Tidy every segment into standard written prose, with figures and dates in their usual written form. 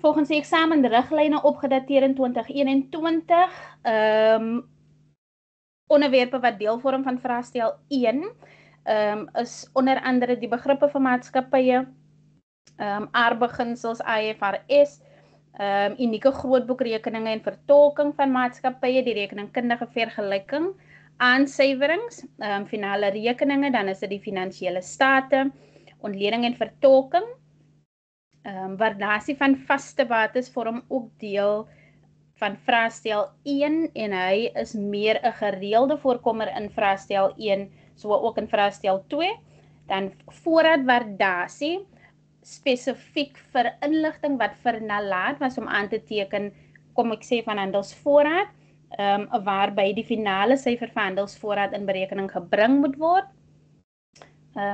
Volgens die eksamenriglyne opgedateer in 2021, onderwerpe wat deel vorm van vraestel 1, is onder andere die begrippe van maatskappye, aardbeginsels, IFRS, unieke grootboekrekeninge en vertolking van maatskappye, die rekeningkundige vergelyking, aansuiwerings, finale rekeninge, dan is dit die finansiële state, ontleding en vertolking, waardasie van vaste bates vorm ook deel van vraestel 1 en hy is meer 'n gereelde voorkomer in vraestel 1, so ook in vraestel 2. Dan voorraadwaardasie, spesifiek vir inligting wat vir nalaat was om aan te teken, kom ek sê van handelsvoorraad, waarby die finale syfer van handelsvoorraad in berekening gebring moet word.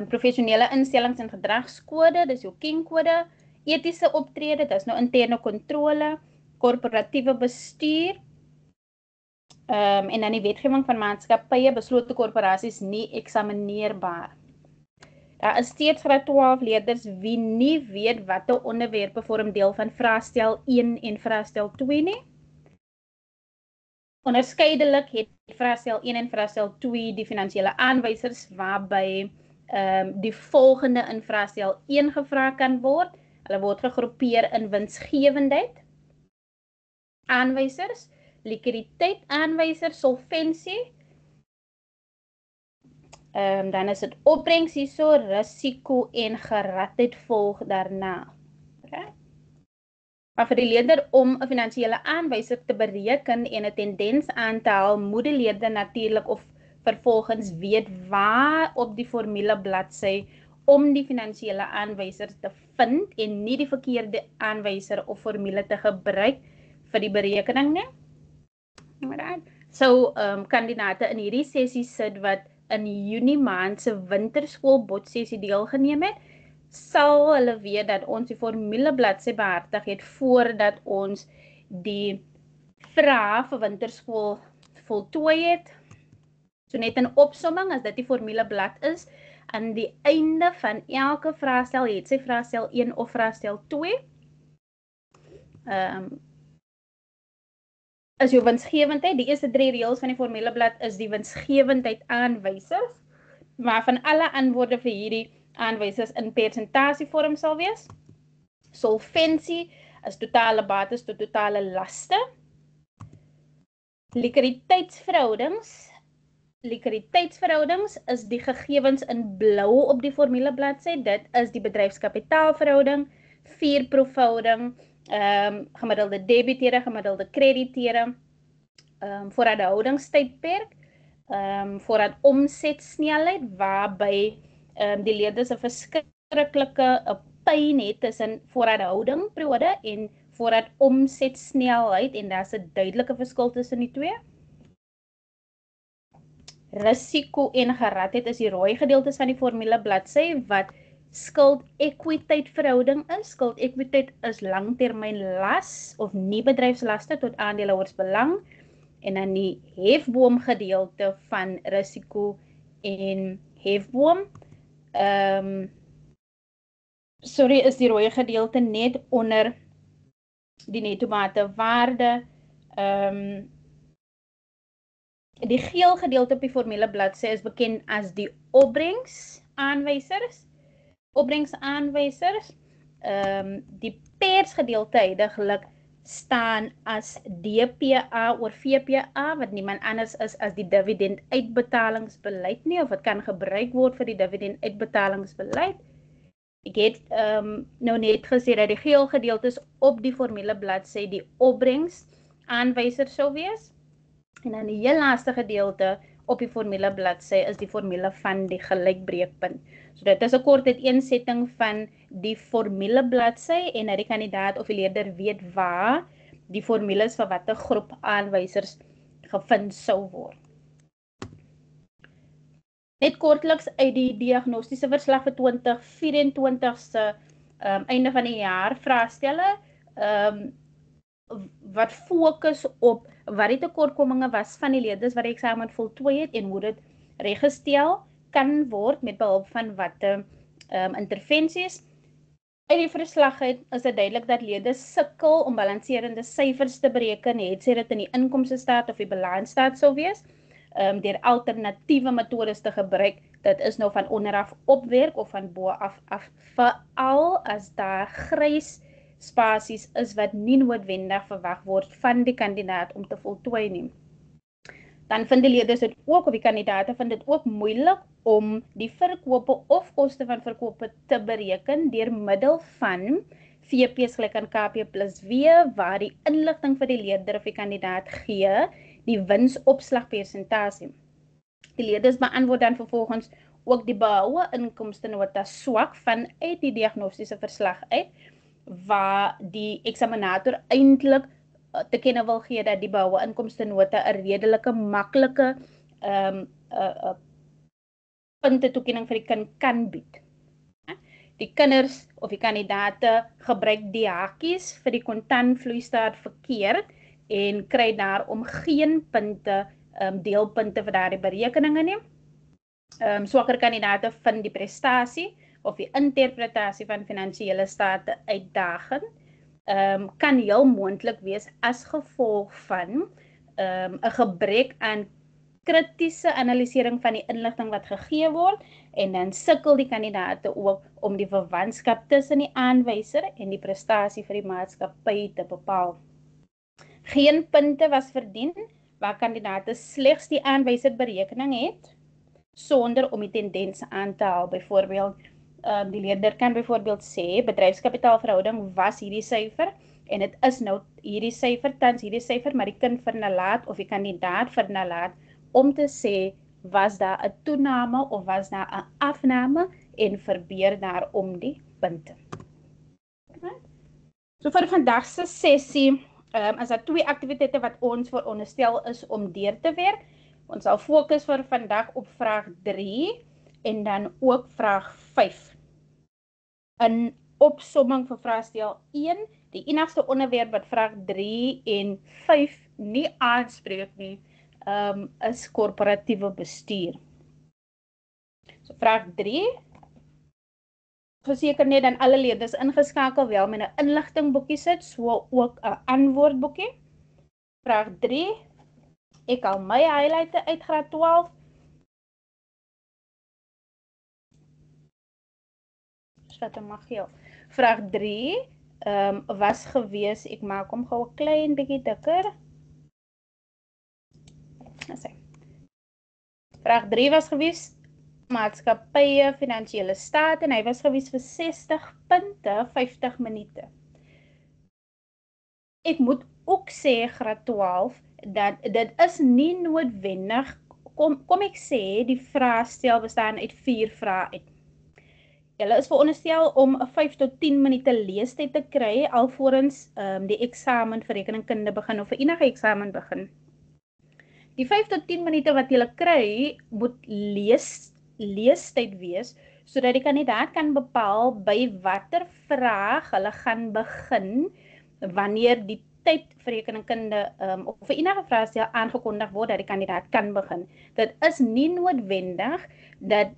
Professionele instellings en gedragskode, dis jou KIN-kode, etiese optrede, dis nou interne kontrole, korporatiewe bestuur, en dan die wetgewing van maatskappye, beslote korporasies nie eksamineerbaar. Daar is steeds graad 12 leerders wie nie weet watter onderwerpe vorm deel van vraestel 1 en vraestel 2 nie. Onderskeidelik het vraestel 1 en vraestel 2 die finansiële aanwysers waarby die volgende in vraestel 1 gevra kan word. Hulle word gegroepeer in winsgewendheid, aanwysers, likwiditeit aanwysers, solvensie, dan is dit opbrengs hierso, risiko en geradheid volg daarna. Okay. Maar vir die leerder om 'n finansiële aanwyser te bereken en 'n tendens aan te haal, moet die leerder natuurlik of vervolgens weet waar op die formule bladsy om die finansiële aanwyser te vind en nie die verkeerde aanwyser of formule te gebruik vir die berekening nie. So, kandidate in hierdie sessie sit wat in Junie maand se winterskool botsessie deelgeneem het, sal hulle weet dat ons die formule bladsy behartig het voordat ons die vrae vir winterskool voltooi het. So net in opsomming, as dit die formule blad is, aan die einde van elke vraestel het sy vraestel 1 of vraestel 2. Is jou winsgewendheid, die eerste 3 reëls van die formuleblad is die winsgewendheid aanwysers, waarvan alle antwoorde vir hierdie aanwysers in persentasievorm sal wees. Solvensie is totale bates tot totale laste. Likwiditeitsverhoudings is die gegevens in blou op die formulebladsy. Dit is die bedryfskapitaalverhouding, vierproefhouding, gemiddelde debiteure, gemiddelde krediteure, voorraadhoudingstydperk, voorraad omsetsnelheid, waarby die leerders 'n verskriklike pyn het tussen voorraadhoudingperiode en voorraad omsetsnelheid, en daar's 'n duidelike verskil tussen die twee. Risiko en geradheid is die rooi gedeeltes van die formule bladsy wat skuld-ekwiteit verhouding is. Skuld-ekwiteit is langtermyn las of nie bedryfslaste tot aandeelhouers belang, en dan die hefboom gedeelte van risiko en hefboom. Is die rooi gedeelte net onder die netto batewaarde. Die geel gedeelte op die formule bladsy is bekend as die opbrengsaanwysers. Die pers gedeelte heidaglik staan as DPA oor VPA, wat niemand anders is as die dividend uitbetalingsbeleid nie, of het kan gebruik word vir die dividend uitbetalingsbeleid. Ek het nou net gesê dat die geel gedeeltes op die formule bladsy die opbrengsaanwyser sou wees. En dan die heel laaste gedeelte op die formule bladsy is die formule van die gelykbreekpunt. So dit is 'n kort uiteensetting van die formule bladsy en dat die kandidaat of die leerder weet waar die formules vir watter groep aanwysers gevind sou word. Net kortliks uit die diagnostiese verslag vir 2024 se einde van die jaar vraestelle wat fokus op wat die tekortkominge was van die leerders wat die eksamen voltooi het en hoe dit reggestel kan word met behulp van watter intervensies. Uit die verslag is dit duidelik dat lede sukkel om balanserende syfers te bereken, het sê dit in die inkomstestaat of die balansstaat sou wees, deur alternatiewe metodes te gebruik. Dit is nou van onderaf opwerk of van bo af, veral as daar grys spasies is wat nie noodwendig verwag word van die kandidaat om te voltooi nie. Dan vind die leerders dit ook, of die kandidaate vind dit ook moeilik om die verkope of koste van verkope te bereken deur middel van VP's gelyk aan KP plus W, waar die inligting vir die leerder of die kandidaat gee, die winsopslagpersentasie. Die leerders beantwoord dan vervolgens ook die behoue inkomstenota swak vanuit die diagnostiese verslag uit, waar die eksaminator eintlik te kenne wil gee dat die behoue inkomstenota 'n redelike maklike punte toekenning vir die kind kan bied. Die kinders of die kandidate gebruik die hakies vir die kontantvloeistaat verkeerd en kry daarom geen punte, deelpunte vir daardie berekeninge nie. Swakker kandidate vind die prestasie of die interpretasie van finansiële state uitdagend, kan heel moontlik wees as gevolg van 'n gebrek aan kritiese analysering van die inligting wat gegee word, en dan sukkel die kandidate ook om die verwantskap tussen die aanwyser en die prestasie vir die maatskappy te bepaal. Geen punte was verdien waar kandidate slegs die aanwyser berekening het sonder om die tendens aan te haal. Byvoorbeeld, die leerder kan byvoorbeeld sê bedryfskapitaalverhouding was hierdie syfer en dit is nou hierdie syfer, tans hierdie syfer, maar die kind vernalaat of die kandidaat vernalaat om te sê, was daar 'n toename of was daar 'n afname, en verbeur daarom die punte. So vir vandag se sessie, is daar 2 aktiwiteite wat ons veronderstel is om deur te werk. Ons sal fokus vir vandag op vraag 3 en dan ook vraag 5. In opsomming vir vraagstel 1, die enigste onderwerp wat vraag 3 en 5 nie aanspreek nie, is korporatiewe bestuur. So vraag 3, verseker net dan alle leerders ingeskakel wel met 'n inligtingboekie sit, so ook 'n antwoordboekie. Vraag 3, ek haal my highlighte uit graad 12. Wat mag geel. Vraag 3 was gewees, ek maak hom gou 'n klein bietjie dikker. Vraag 3 was gewees maatskappye, finansiële staat, en hy was gewees vir 60 punte, 50 minute. Ek moet ook sê graad 12 dat dit is nie noodwendig, kom ek sê, die vraagstel bestaan uit 4 vrae uit. Julle is veronderstel om 'n 5 tot 10 minute leestyd te kry alvorens die eksamen vir rekeningkunde begin of vir enige eksamen begin. Die 5 tot 10 minute wat julle kry, moet leestyd wees, sodat die kandidaat kan bepaal by watter vraag hulle gaan begin wanneer die tyd vir rekeningkunde of vir enige vraagstel aangekondig word dat die kandidaat kan begin. Dit is nie noodwendig dat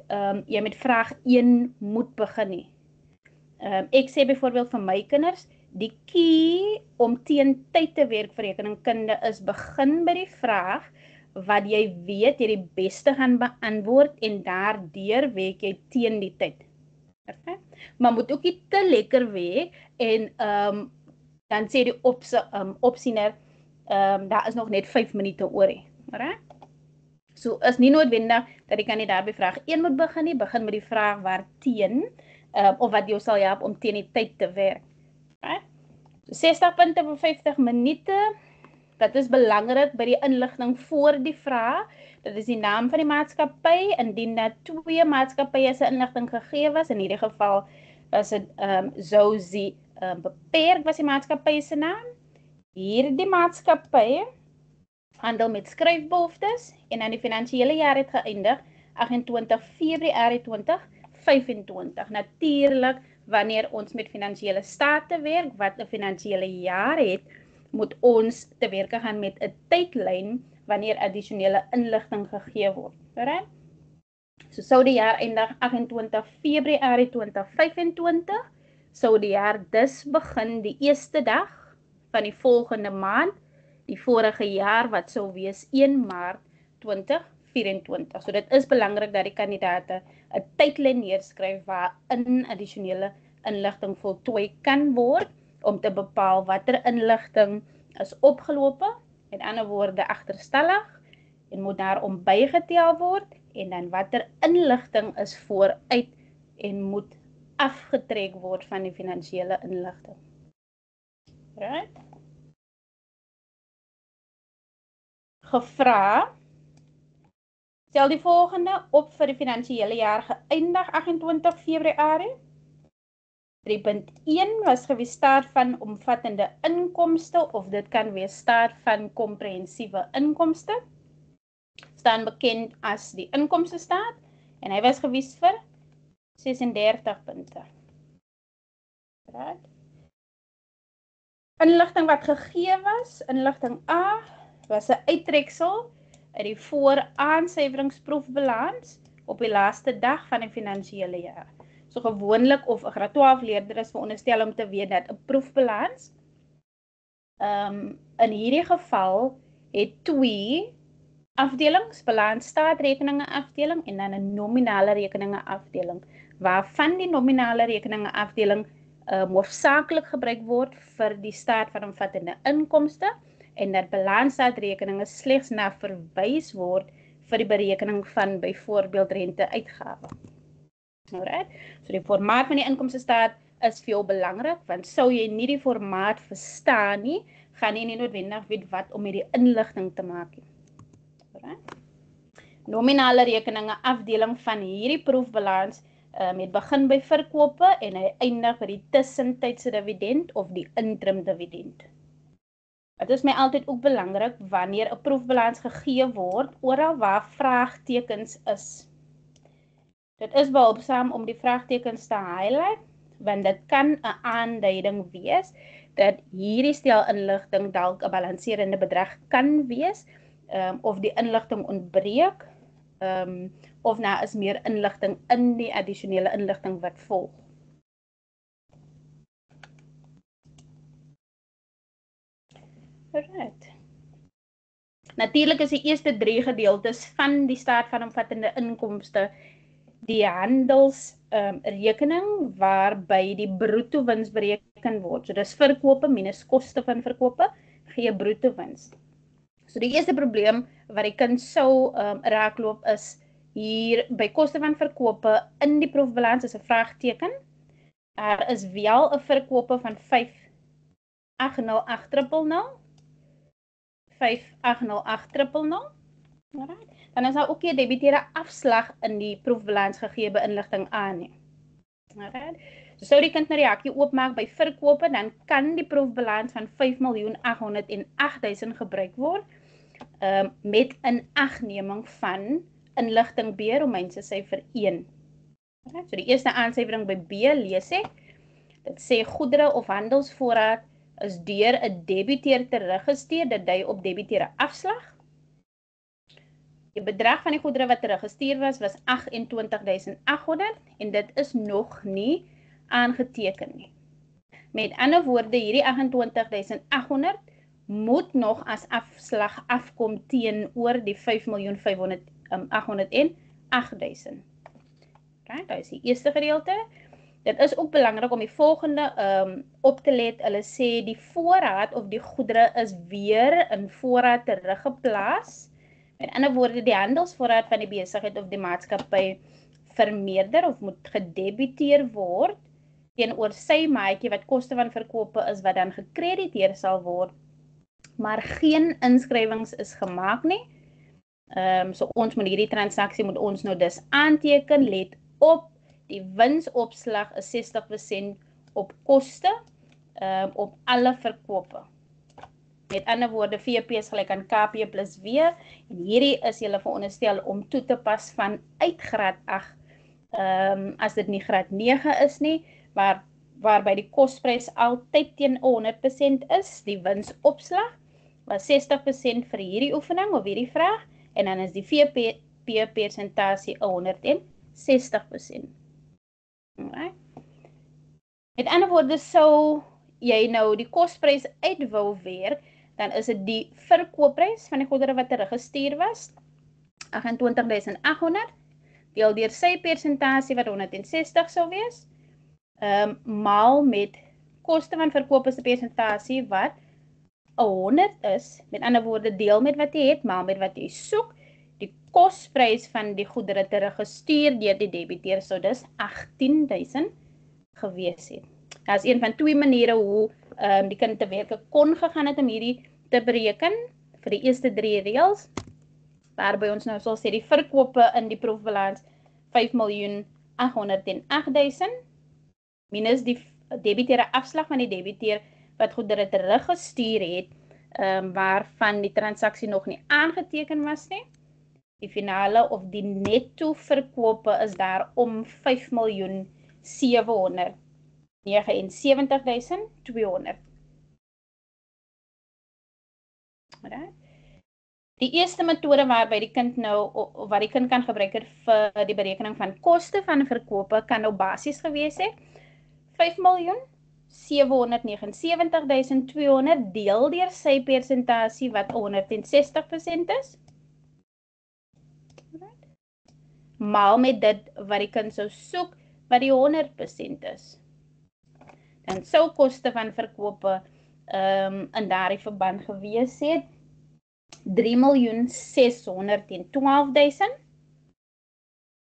jy met vraag 1 moet begin nie. Ek sê byvoorbeeld vir my kinders, die key om teen tyd te werk vir rekeningkunde is begin by die vraag wat jy weet jy die beste gaan beantwoord en daardeur werk jy teen die tyd. Okay? Maar moet ook nie te lekker werk en dan sê die opsiener, daar is nog net 5 minute oor. So is nie noodwendig dat die kandidaat by vraag 1 moet begin nie, begin met die vraag waar teen, of wat jou sal help om teen die tyd te werk. So 60 punte vir 50 minute, dat is belangrik by die inligting voor die vraag. Dit is die naam van die maatskappy, indien daar 2 maatskappye se inligting gegee was, in hierdie geval was dit Zosie Beperk was die maatskappy se naam. Hierdie maatskappy handel met skryfbehoeftes en aan die finansiële jaar het geëindig 28 Februarie 2025. Natuurlik, wanneer ons met finansiële state werk wat 'n finansiële jaar het, moet ons te werk gaan met 'n tydlyn wanneer addisionele inligting gegee word. Reg? So sou die jaar eindig 28 Februarie 2025, sou die jaar dus begin die eerste dag van die volgende maand, die vorige jaar wat sou wees 1 Maart 2024. So dit is belangrik dat die kandidaate 'n tydlyn neerskryf waarin addisionele inligting voltooi kan word om te bepaal watter inligting is opgelope, met ander woorde agterstallig, en moet daarom bygetel word, en dan watter inligting is vooruit en moet afgetrek word van die finansiële inligting. Right? Gevra, stel die volgende op vir die finansiële jaar geëindig 28 Februarie. 3.1 was gewees staat van omvattende inkomste, of dit kan wees staat van komprehensiewe inkomste, staan bekend as die inkomstestaat, en hy was gewees vir 36 punte. Right. Inligting wat gegee was, inligting A, was 'n uittreksel uit die vooraansuiveringsproefbalans op die laaste dag van die finansiële jaar. So gewoonlik of 'n graad 12 leerder is veronderstel om te weet dat 'n proefbalans in hierdie geval het 2 afdelings, balans staatrekeninge afdeling en dan 'n nominale rekeninge afdeling, waarvan die nominale rekeninge afdeling hoofsaaklik gebruik word vir die staat van omvattende inkomste, en dat balansstaatrekeninge slegs na verwys word vir die berekening van byvoorbeeld rente-uitgawe. Alright? So die formaat van die inkomstestaat is veel belangrik, want sou jy nie die formaat verstaan nie, gaan jy nie noodwendig weet wat om met die inligting te maak nie. Alright? Nominale rekeninge afdeling van hierdie proefbalans met begin by verkope en hy eindig by die tussentydse dividend of die interim dividend. Dit is my altyd ook belangrik wanneer 'n proefbalans gegee word, oral waar vraagtekens is. Dit is behulpsaam om die vraagtekens te highlight, want dit kan 'n aanduiding wees dat hierdie stel inligting dalk 'n balanserende bedrag kan wees, of die inligting ontbreek, of nou is meer inligting in die addisionele inligting wat volg. Right. Natuurlik is die eerste 3 gedeeltes van die staat van omvattende inkomste die handelsrekening waarby die bruto wins bereken word. So dis verkope minus koste van verkope gee bruto wins. So die eerste probleem wat die kind sou raakloop is hier by koste van verkope in die proefbalans is 'n vraagteken. Daar is wel 'n verkope van 5,808,000. 5,808,000. Alright. Dan is daar ook 'n debiteerde afslag in die proefbalans gegee by inligting A nie. Alright. So sou die kind nou die hakkie oopmaak by verkope, dan kan die proefbalans van 5.808.000 gebruik word met inagneming van inligting B, Romeinse syfer 1. Alright. So die eerste aansuivering by B lees ek. Dit sê goedere of handelsvoorraad is deur 'n debiteur teruggestuur, dit dui op debiteure afslag. Die bedrag van die goedere wat teruggestuur was 28.800 en dit is nog nie aangeteken nie. Met ander woorde, hierdie 28.800 moet nog as afslag afkom teenoor die 5.508.000. Right, dit is die eerste gedeelte. Dit is ook belangrik om die volgende op te let. Hulle sê die voorraad of die goedere is weer in voorraad teruggeplaas. Met ander woorde, die handelsvoorraad van die besigheid of die maatskappy vermeerder of moet gedebiteer word teenoor sy maatjie wat koste van verkope is wat dan gekrediteer sal word, maar geen inskrywings is gemaak nie. So ons moet hierdie transaksie moet ons nou dus aanteken. Let op, die winsopslag is 60% op koste op alle verkope. Met ander woorde, VP is gelyk aan KP plus W, en hierdie is julle veronderstel om toe te pas van uit graad 8, as dit nie graad 9 is nie, waarby die kosprys altyd teen 100% is, die winsopslag was 60% vir hierdie oefening of hierdie vraag, en dan is die VP persentasie 160%. Alright. Met ander woorde, sou jy nou die kosprys uit wou werk, dan is dit die verkoopprys van die goedere wat teruggestuur was, 28.800, deel deur sy persentasie wat 160 sou wees, maal met koste van verkoop is 'n persentasie wat 100 is, met ander woorde deel met wat jy het, maal met wat jy soek, die kosprys van die goedere teruggestuur deur die debiteur sou dus 18.000 gewees het. Dit is een van twee maniere hoe die kind te werk kon gegaan het om hierdie te bereken vir die eerste 3 reëls, waarby ons nou sal sê die verkope in die proefbalans 5.808.000 minus die debiteure afslag van die debiteur wat goedere teruggestuur het, waarvan die transaksie nog nie aangeteken was nie. Die finale of die netto verkope is daar om 5.779.200. Die eerste metode waarby die kind nou, of wat die kind kan gebruik het vir die berekening van koste van verkope, kan nou basies gewees het 5.779.200 deel deur sy persentasie wat 160% is, maal met dit wat die kind sou soek wat die 100% is. Dan sou koste van verkope in daardie verband gewees het 3.612.000,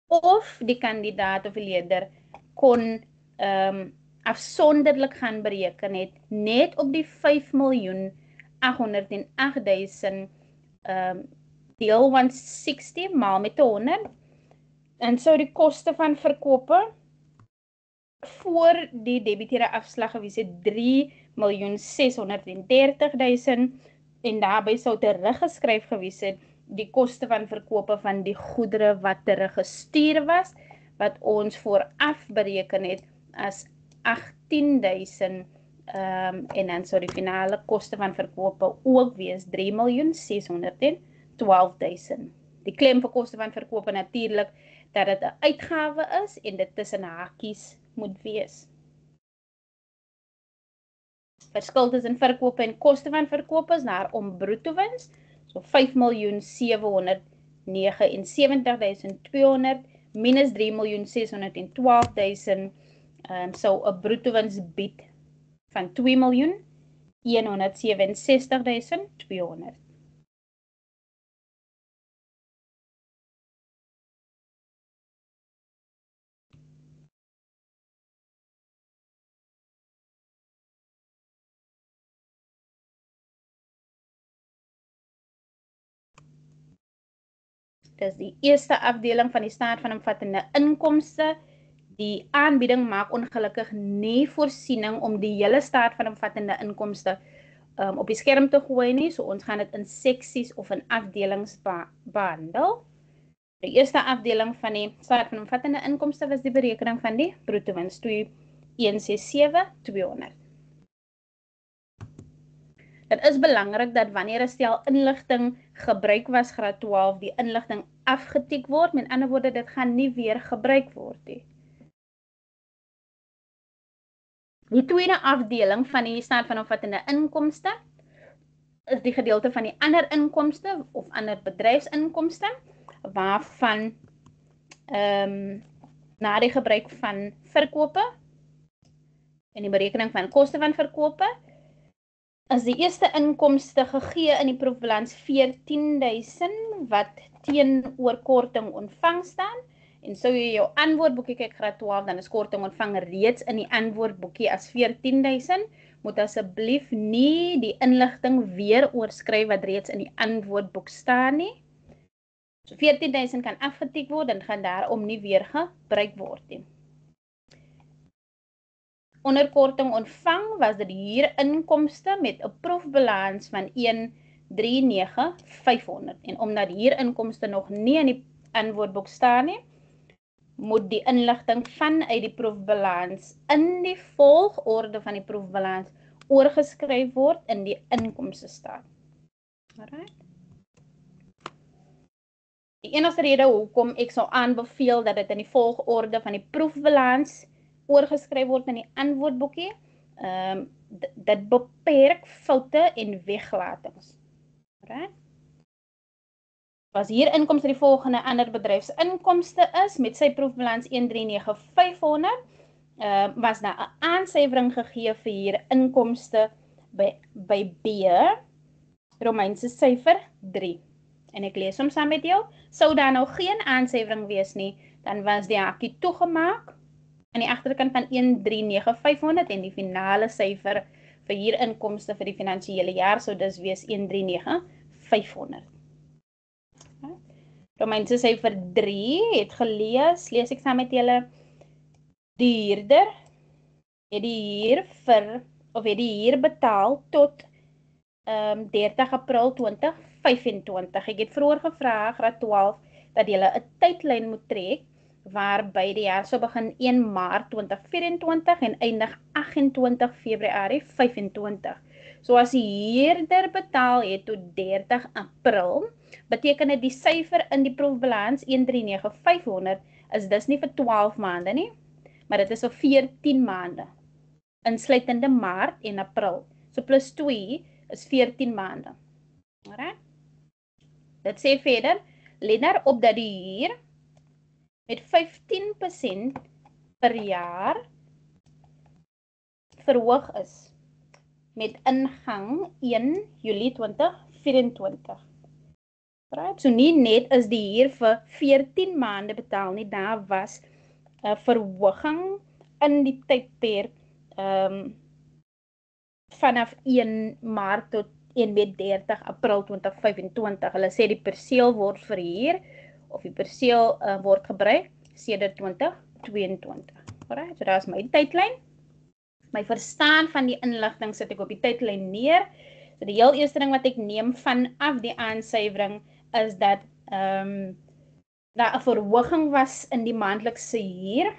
of die kandidaat of die leerder kon afsonderlik gaan bereken het net op die 5.808.000 deel 160 maal met 100, en sou die koste van verkope voor die debiteure afslag gewees het 3.630.000 en daarby sou teruggeskryf gewees het die koste van verkope van die goedere wat teruggestuur was, wat ons vooraf bereken het as 18.000 en dan sou die finale koste van verkope ook wees 3.612.000. Die klem vir koste van verkope natuurlik dat dit 'n uitgawe is en dit tussen hakies moet wees. Verskil tussen verkope en koste van verkope is daar om bruto wins, so 5.779.200 minus 3.612.000 sou 'n bruto wins bied van 2.167.200. Dis die eerste afdeling van die staat van omvattende inkomste. Die aanbieding maak ongelukkig nie voorsiening om die hele staat van omvattende inkomste op die skerm te gooi nie, so ons gaan dit in seksies of in afdelings behandel. Die eerste afdeling van die staat van omvattende inkomste was die berekening van die bruto wins 2.167.200. Dit is belangrik dat wanneer 'n stel inligting gebruik was graad 12, die inligting afgetik word, met ander woorde dit gaan nie weer gebruik word nie. Die tweede afdeling van die staat van omvattende inkomste is die gedeelte van die ander inkomste of ander bedryfsinkomste, waarvan na die gebruik van verkope en die berekening van koste van verkope, is die eerste inkomste gegee in die proefbalans 14.000 wat teenoor korting ontvang staan. En sou jy jou antwoordboekie kyk graad 12, dan is korting ontvang reeds in die antwoordboekie as 14.000. Moet asseblief nie die inligting weer oorskryf wat reeds in die antwoordboek staan nie. So 14.000 kan afgetik word en gaan daarom nie weer gebruik word nie. Onder korting ontvang was dit huurinkomste met 'n proefbalans van 139.500. En omdat huurinkomste nog nie in die antwoordboek staan nie, moet die inligting vanuit die proefbalans in die volgorde van die proefbalans oorgeskryf word in die inkomste staat. Alright. Die enigste rede hoekom ek sou aanbeveel dat dit in die volgorde van die proefbalans oorgeskryf word in die antwoordboekie. Dit beperk foute en weglatings. Right? Was hier inkomste die volgende ander bedryfsinkomste is, met sy proefbalans 139,500, was daar 'n aansuiwering gegee vir hier inkomste by B, Romeinse syfer 3. En ek lees hom saam met jou. Sou daar nou geen aansuiwering wees nie, dan was die hakie toegemaak aan die agterkant van 139,500 en die finale syfer vir hier inkomste vir die finansiële jaar sou dus wees 139,500. Romeinse syfer 3 het gelees, lees ek saam met julle. Die huurder het die huur betaal tot 30 April 2025. Ek het vroeër gevra, graad 12, dat julle 'n tydlyn moet trek waarby die jaar sou begin 1 Maart 2024 en eindig 28 Februarie 25. So as die huurder betaal het tot 30 April, beteken dit die syfer in die proefbalans 139,500 is dus nie vir 12 maande nie, maar dit is vir 14 maande, insluitende Maart en April. So plus 2 is 14 maande. Alright? Dit sê verder, let daarop dat die huur met 15% per jaar verhoog is met ingang 1 Julie 2024. Right? So nie net is die huur vir 14 maande betaal nie, daar was 'n verhoging in die tydperk vanaf 1 Maart tot 31 April 2025. Hulle sê die perseel word verhuur of die perseel word gebruik sedert 2022. Alright, so daar is my tydlyn. My verstaan van die inligting sit ek op die tydlyn neer. So die heel eerste ding wat ek neem vanaf die aansuiwering is dat daar 'n verhoging was in die maandelikse huur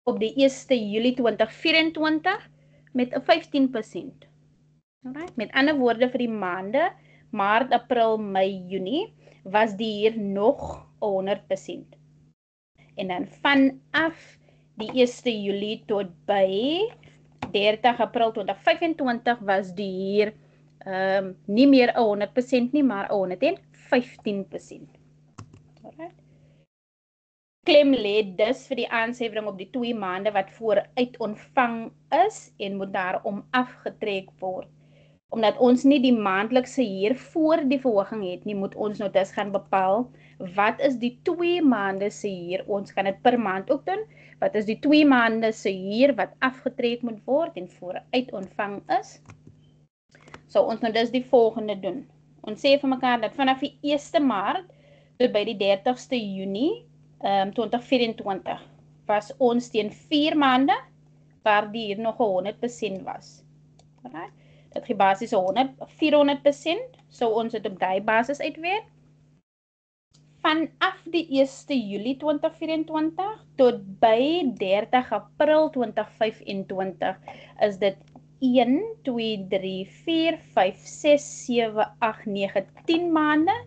op die 1 Julie 2024 met 'n 15%. Alright. Met ander woorde vir die maande Maart, April, Mei, Junie was die huur nog 100%. En dan vanaf die 1 Julie tot by 30 April 2025 was die huur nie meer 100% nie, maar 115%. Alright. Klem lê dus vir die aansuiwering op die 2 maande wat vooruit ontvang is en moet daarom afgetrek word. Omdat ons nie die maandelikse huur voor die verhoging het nie, moet ons nou dus gaan bepaal wat is die 2 maande se huur. Ons kan dit per maand ook doen. Wat is die 2 maande se huur wat afgetrek moet word en vooruit ontvang is? So ons nou dus die volgende doen. Ons sê vir mekaar dat vanaf die 1 Maart tot by die 30ste Junie 2024 was ons teen 4 maande waar die huur nog 100% was. Alright. Dat gee basies 400%, so ons het op die basis uitwerk. Vanaf die 1 Julie 2024 tot by 30 April 2025 is dit 1, 2, 3, 4, 5, 6, 7, 8, 9, 10 maande.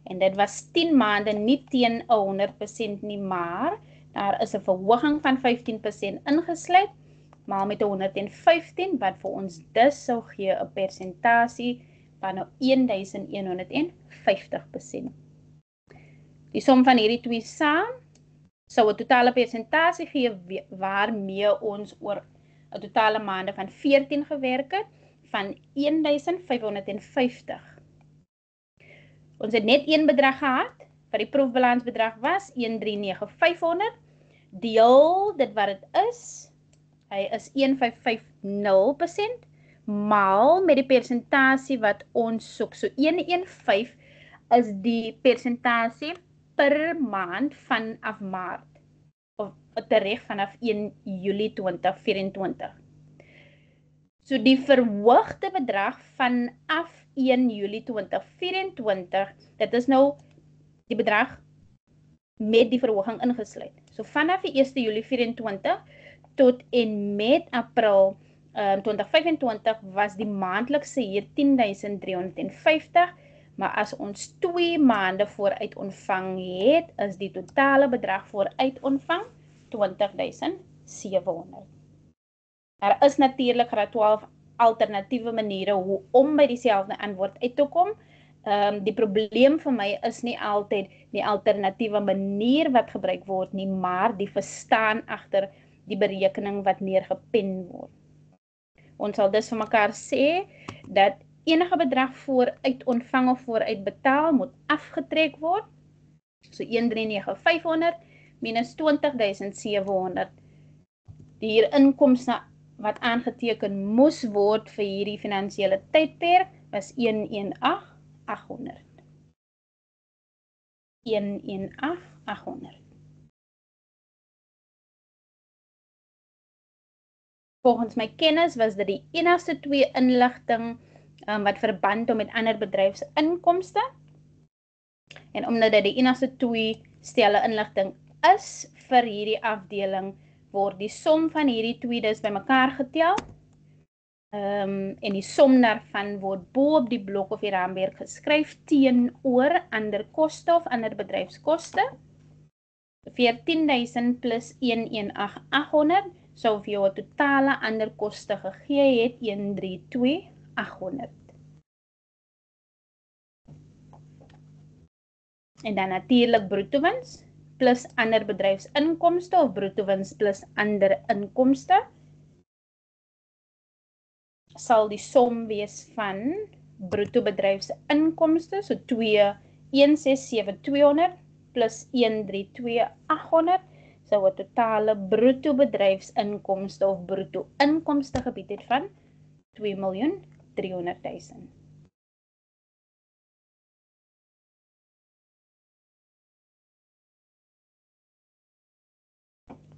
En dit was 10 maande nie teen 100% nie, maar daar is 'n verhoging van 15% ingesluit, maar met 115 wat vir ons dus sou gee 'n persentasie van 1150%. Die som van hierdie twee saam sou 'n totale persentasie gee waarmee ons oor 'n totale maande van 14 gewerk het van 1550. Ons het net een bedrag gehad, wat die proefbalansbedrag was, 139,500, deel dit wat het is, hy is 1550%, maal met die persentasie wat ons soek, so 115 is die persentasie per maand vanaf Maart, of terecht vanaf 1 Julie 2024. So die verhoogde bedrag vanaf 1 Julie 2024, dit is nou die bedrag met die verhoging ingesluit. So vanaf die 1 Julie 2024 tot en met April 2025 was die maandelikse huur 10.350, maar as ons 2 maande vooruit ontvang het, is die totale bedrag vooruit ontvang 20.700. Daar is natuurlik graad 12 alternatiewe maniere hoe om by dieselfde antwoord uit te kom. Die probleem vir my is nie altyd die alternatiewe manier wat gebruik word nie, maar die verstaan agter die berekening wat neergepen word. Ons sal dus vir mekaar sê dat enige bedrag vooruit ontvang of vooruit betaal moet afgetrek word. So 139.500 minus 20.700. Die hier inkomste wat aangeteken moes word vir hierdie finansiële tydperk was 118.800. 118.800. Volgens my kennis was dit die enigste twee inligting wat verband hou met ander bedryfsinkomste. En omdat dit die enigste twee stelle inligting is vir hierdie afdeling, word die som van hierdie twee dus bymekaar getel. En die som daarvan word bo op die blok of die raamwerk geskryf teenoor ander koste of ander bedryfskoste. 14.000 plus 118.800 sou vir jou 'n totale ander koste gegee het 132.800. En dan natuurlik bruttowins plus ander bedryfsinkomste of bruttowins plus ander inkomste sal die som wees van bruto bedryfsinkomste, so 167.200 plus 132.800 sou 'n totale bruto bedryfsinkomste of bruto inkomste gebied het van 2.300.000.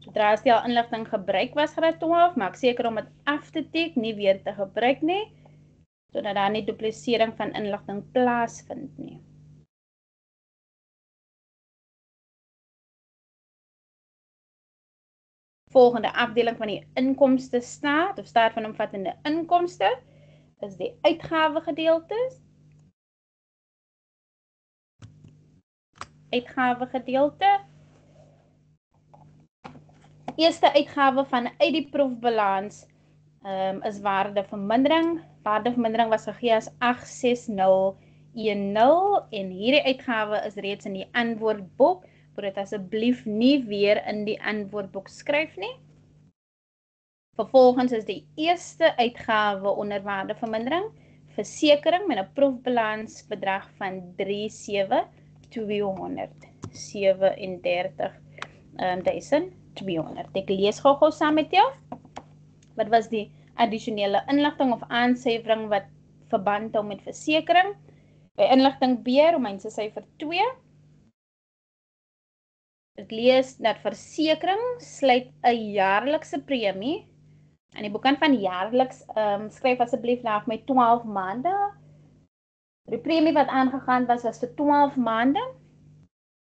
Sodra as die inligting gebruik was graad 12, maak seker om dit af te teken, nie weer te gebruik nie, sodat daar nie duplisering van inligting plaasvind nie. Volgende afdeling van die inkomste staat of staat van omvattende inkomste is die uitgawe gedeeltes. Uitgawe gedeelte. Eerste uitgawe vanuit die proefbalans is waardevermindering. Waardevermindering was gegee as 86010 en hierdie uitgawe is reeds in die antwoordboek. Moet dit asseblief nie weer in die antwoordboek skryf nie. Vervolgens is die eerste uitgawe onder waardevermindering versekering met 'n proefbalans bedrag van 37.200. Ek lees gou saam met jou. Wat was die addisionele inligting of aansyfering wat verband hou met versekering? By inligting B, Romeinse syfer 2. Ek lees dat versekering sluit 'n jaarlikse premie. In die boekant van jaarliks skryf asseblief na my 12 maande. Die premie wat aangegaan was vir 12 maande.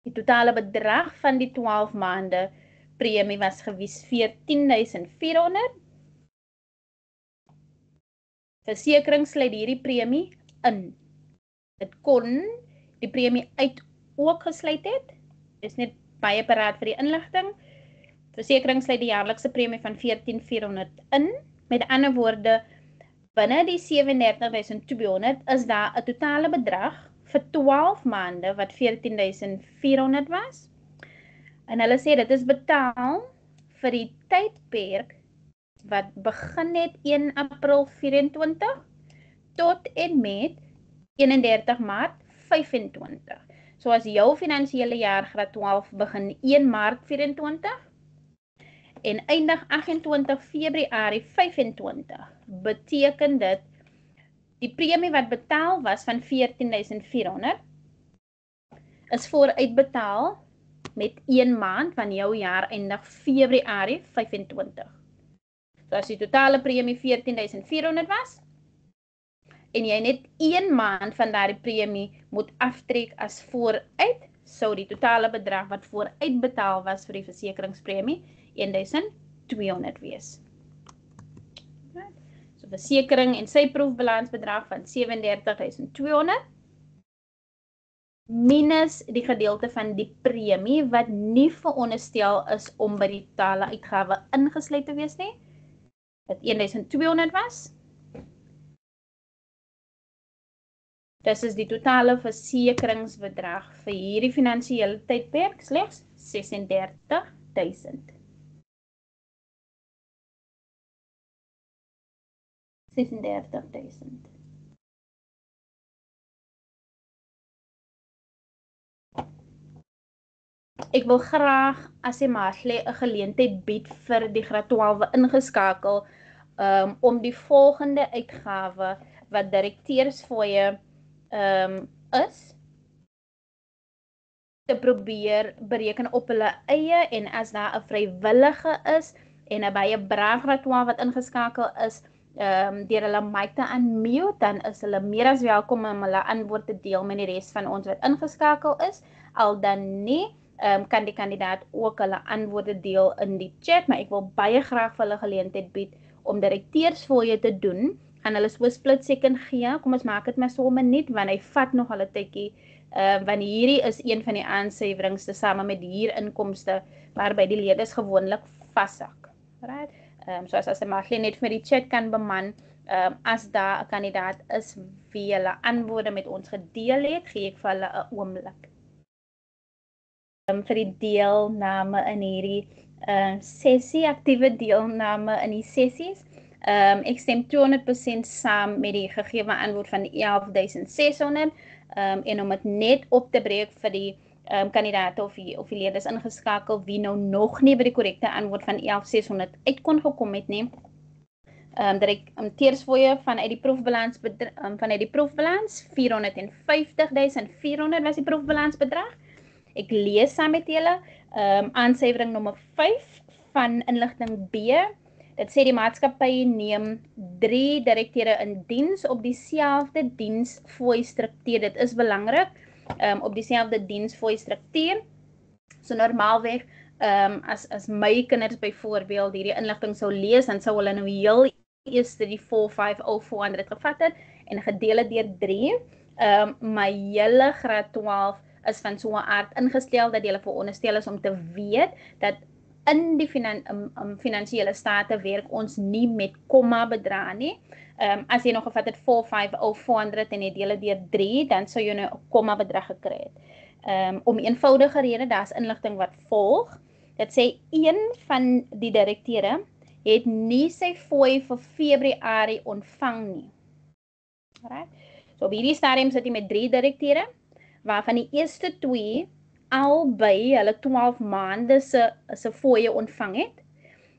Die totale bedrag van die 12 maande premie was gewees 14.400. Versekering sluit hierdie premie in. Dit kon die premie uit ook gesluit het. Dis net baie paraat vir die inligting. Versekering sluit die jaarlikse premie van 14.400 in. Met ander woorde, binne die 37.200 is daar 'n totale bedrag vir 12 maande wat 14.400 was. En hulle sê dit is betaal vir die tydperk wat begin het 1 April 24 tot en met 31 Maart 25. So as jou finansiële jaar graad 12 begin 1 Maart 24 en eindig 28 Februarie 25, beteken dit die premie wat betaal was van 14.400 is vooruitbetaal met 1 maand van jou jaar eindig Februarie 25. So as die totale premie 14.400 was en jy net 1 maand van daardie premie moet aftrek as vooruit, sou die totale bedrag wat vooruit betaal was vir die versekeringspremie 1.200 wees. So versekering en sy proefbalansbedrag van 37.200 minus die gedeelte van die premie wat nie veronderstel is om by die totale uitgawe ingesluit te wees nie, wat 1200 was. Dis is die totale versekeringsbedrag vir hierdie finansiële tydperk slegs 36.000. 36.000. Ek wil graag as die Marley 'n geleentheid bied vir die graad 12 ingeskakel om die volgende uitgawe wat direkteursfooie is te probeer bereken op hulle eie en as daar 'n vrywillige is en 'n baie braaf graad 12 wat ingeskakel is deur hulle mic te unmute, dan is hulle meer as welkom om hulle antwoord te deel met die res van ons wat ingeskakel is. Al dan nie, kan die kandidaat ook hulle antwoorde deel in die chat, maar ek wil baie graag vir hulle geleentheid bied om direkteursfooie te doen. Gaan hulle so 'n split second gee. Kom ons maak dit maar so 'n minuut, want hy vat nog al 'n tydjie. Want hierdie is een van die aansuiwerings tesame met huurinkomste waarby die leerders gewoonlik vashak. Right? Soos as die Marley net vir die chat kan beman, as daar 'n kandidaat is wie hulle antwoorde met ons gedeel het, gee ek vir hulle 'n oomblik. Vir die deelname in hierdie sessie, aktiewe deelname in die sessies. Ek stem 200% saam met die gegewe antwoord van 11.600 en om dit net op te breek vir die kandidaate of die leerders ingeskakel wie nou nog nie by die korrekte antwoord van 11.600 uit kon gekom het nie. Direkteursfooie vanuit die proefbalans 450.400 was die proefbalansbedrag. Ek lees saam met julle aansuiwering nommer 5 van inligting B. Dit sê die maatskappy neem 3 direkteure in diens op dieselfde diensfooi struktuur. Dit is belangrik, op dieselfde diensfooi struktuur. So normaalweg, as my kinders byvoorbeeld hierdie inligting sou lees, dan sou hulle nou heel eers die 450.400 gevat het en gedeel het deur 3. My hele graad 12 is van so 'n aard ingestel dat jy veronderstel is om te weet dat in die finansiële state werk ons nie met komma bedrae nie. As jy nog gevat het 450.400 en jy deel dit deur 3, dan sou jy nou 'n komma bedrag gekry het. Om eenvoudige rede, daar's inligting wat volg. Dit sê een van die direkteure het nie sy fooi vir Februarie ontvang nie. Alright. So op hierdie stadium sit jy met 3 direkteure, waarvan die eerste 2 albei hulle 12 maande se fooie ontvang het.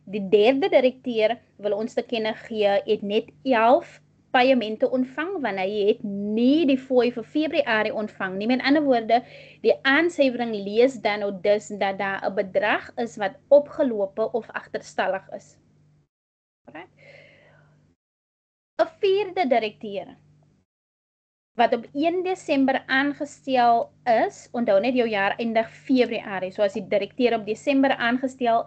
Die derde direkteur wil ons te kenne gee, het net 11 paemente ontvang, want hy het nie die fooi vir Februarie ontvang nie. Met ander woorde, die aansuiwering lees dan nou dus dat daar 'n bedrag is wat opgelope of agterstallig is. Right? 'n vierde direkteur wat op 1 Desember aangestel is, onthou net jou jaar eindig Februarie, so as die direkteur op Desember aangestel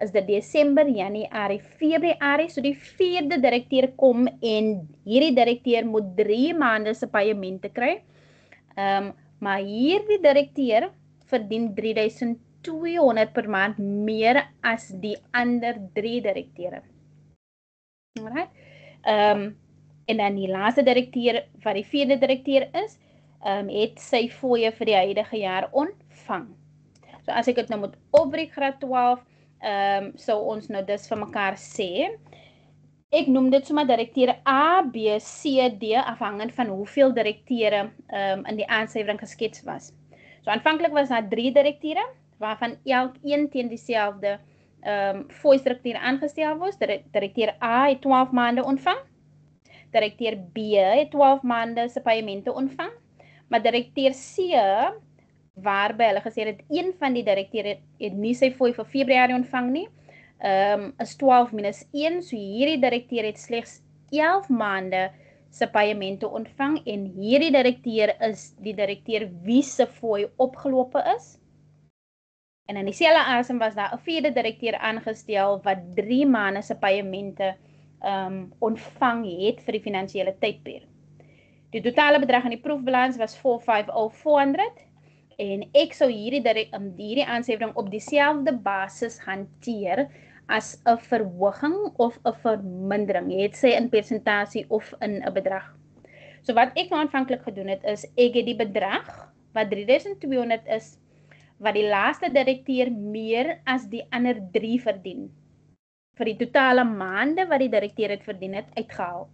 is dit Desember, Januarie, Februarie, so die vierde direkteur kom en hierdie direkteur moet 3 maande se paemente kry, maar hierdie direkteur verdien 3.200 per maand meer as die ander 3 direkteure. Alright. En dan die laaste direkteur, wat die vierde direkteur is, het sy fooie vir die huidige jaar ontvang. So as ek dit nou moet opbreek graad 12, sou ons nou dus vir mekaar sê, ek noem dit sommer direkteure A, B, C, D, afhangend van hoeveel direkteure in die aansuiwering geskets was. So aanvanklik was daar 3 direkteure, waarvan elkeen teen dieselfde fooi struktuur aangestel was. Direkteur A het 12 maande ontvang. Direkteur B het 12 maande se paemente ontvang, maar direkteur C, waarby hulle gesê het een van die direkteure het nie sy fooi vir Februarie ontvang nie, is 12 minus 1, so hierdie direkteur het slegs 11 maande se paemente ontvang en hierdie direkteur is die direkteur wie se fooi opgelope is. En in dieselfde asem was daar 'n vierde direkteur aangestel wat 3 maande se paemente ontvang het vir die finansiële tydperk. Die totale bedrag in die proefbalans was 450,400 en ek sou hierdie aansevering op dieselfde basis hanteer as 'n verhoging of 'n vermindering, het sy in persentasie of in 'n bedrag. So wat ek nou aanvanklik gedoen het is, ek het die bedrag wat 3200 is, wat die laaste direkteur meer as die ander 3 verdien, vir die totale maande wat die direkteur het verdien het, uitgehaal.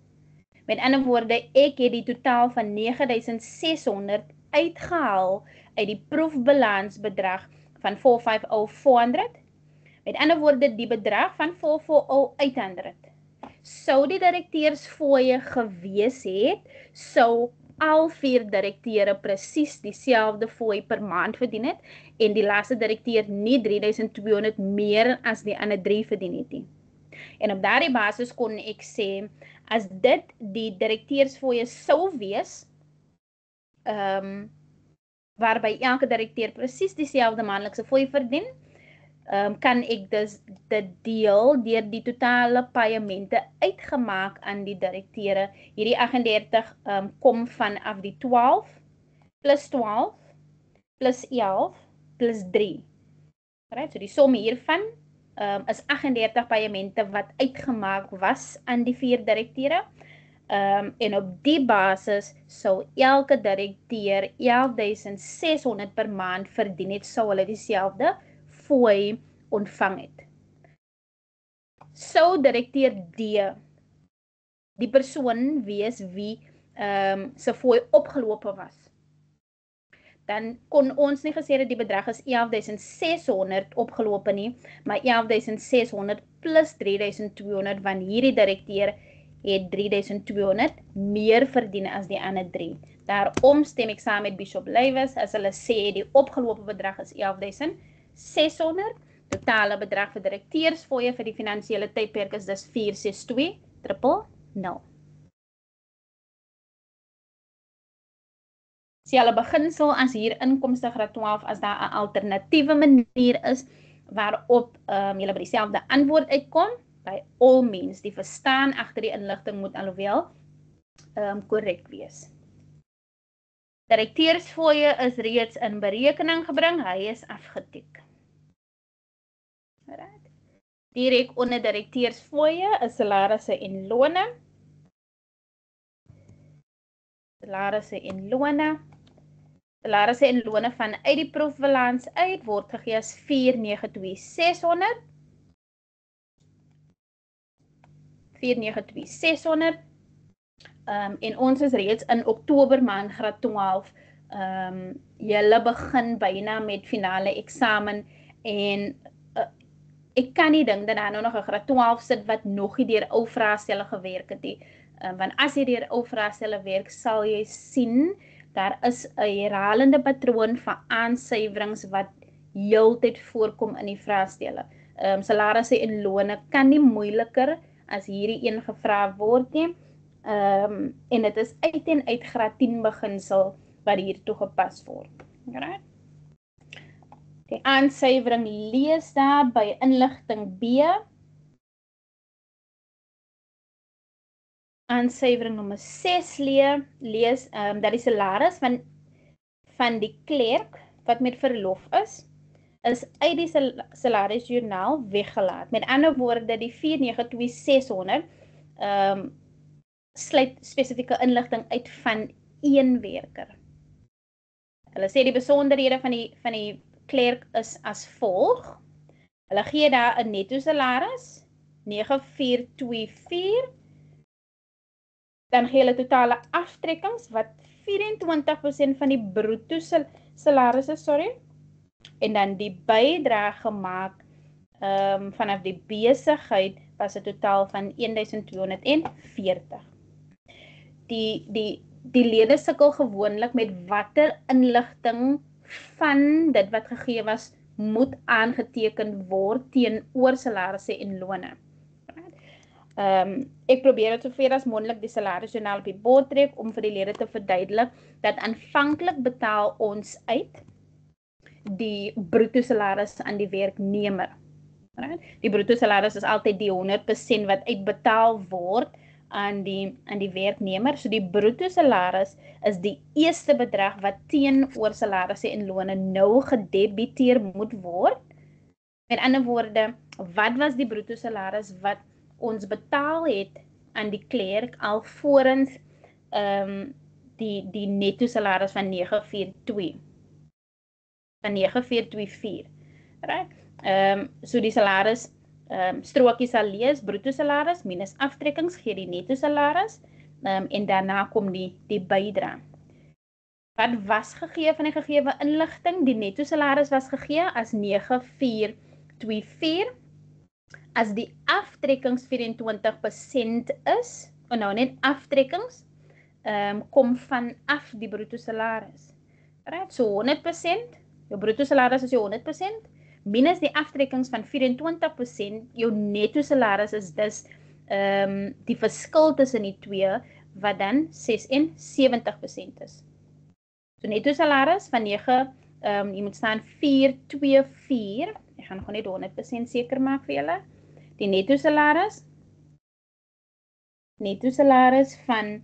Met ander woorde, ek het die totaal van 9600 uitgehaal uit die proefbalansbedrag van 450,400. Met ander woorde, die bedrag van 440,800. Sou die direkteursfooie gewees het, sou al 4 direkteure presies dieselfde fooi per maand verdien het en die laaste direkteur nie 3200 meer as die ander 3 verdien het nie. En op daardie basis kon ek sê, as dit die direkteursfooie sou wees, waarby elke direkteur presies dieselfde maandelikse fooi verdien, kan ek dus dit deel deur die totale paemente uitgemaak aan die direkteure. Hierdie 38 kom vanaf die 12 plus 12 plus 11 plus 3. Right? So die som hiervan is 38 paemente wat uitgemaak was aan die 4 direkteure. En op die basis sou elke direkteur 11,600 per maand verdien het, sou hulle dieselfde fooi ontvang het. Sou direkteur D die persoon wees wie se fooi opgelope was, dan kon ons nie gesê dat die bedrag is 11,600 opgelope nie, maar 11,600 plus 3,200, want hierdie direkteur het 3,200 meer verdien as die ander 3. Daarom stem ek saam met Bishop Lywes as hulle sê die opgelope bedrag is 11,600. Totale bedrag vir direkteursfooie vir die finansiële tydperk is dus 462,000. Selfe beginsel as hier inkomste graad 12 as daar 'n alternatiewe manier is waarop julle by dieselfde antwoord uitkom, by all means, die verstaan agter die inligting moet alhoewel korrek wees. Direkteursfooie is reeds in berekening gebring, hy is afgetik. Alright. Direk onder direkteursfooie is salarisse en lone. Salarisse en lone. Salarisse en lone vanuit die proefbalans uit word gegee as 492,600. 492,600. En ons is reeds in Oktober maand graad 12. Julle begin byna met finale eksamen en ek kan nie dink dat daar nou nog 'n graad 12 sit wat nog nie deur ou vraestelle gewerk het nie. Want as jy deur ou vraestelle werk, sal jy sien daar is 'n herhalende patroon van aansuiwerings wat heeltyd voorkom in die vraestelle. Salarisse en lone kan nie moeiliker as hierdie een gevra word nie. En dit is uit en uit graad 10 beginsel wat hier toegepas word. Alright. Die aansuiwering lees daar by inligting B. Aansuiwering nommer 6 lees dat die salaris van die klerk wat met verlof is uit die salarisjoernaal weggelaat. Met ander woorde, die 492,600 sluit spesifieke inligting uit van een werker. Hulle sê die besonderhede van die klerk is as volg. Hulle gee daar 'n netto salaris 9424. Dan gee hulle totale aftrekkings wat 24% van die bruto salaris is, En dan die bydrae gemaak vanaf die besigheid was 'n totaal van 1240. Die lede sukkel gewoonlik met watter inligting van dit wat gegee was moet aangeteken word teenoor salarisse en lone. Ek probeer dit sover as moontlik die salarisjoernaal op die bord trek om vir die lede te verduidelik dat aanvanklik betaal ons uit die bruto salaris aan die werknemer. Die bruto salaris is altyd die 100% wat uitbetaal word aan die werknemer. So die bruto salaris is die eerste bedrag wat teenoor salarisse en lone nou gedebiteer moet word. Met ander woorde, wat was die bruto salaris wat ons betaal het aan die klerk alvorens die netto salaris van 942 van 9424. Right? So die salaris strokie sal lees bruto salaris minus aftrekkings gee die netto salaris en daarna kom die bydrae. Wat was gegee van die gegewe inligting? Die netto salaris was gegee as 9424. As die aftrekkings 24% is, nou net aftrekkings, kom vanaf die bruto salaris. Right? So 100%, jou bruto salaris is jou 100%, minus die aftrekkings van 24%, jou netto salaris is dus die verskil tussen die twee, wat dan 76% is. So netto salaris van 9, jy moet staan 424, ek gaan gewoon net 100% seker maak vir julle. Die netto salaris van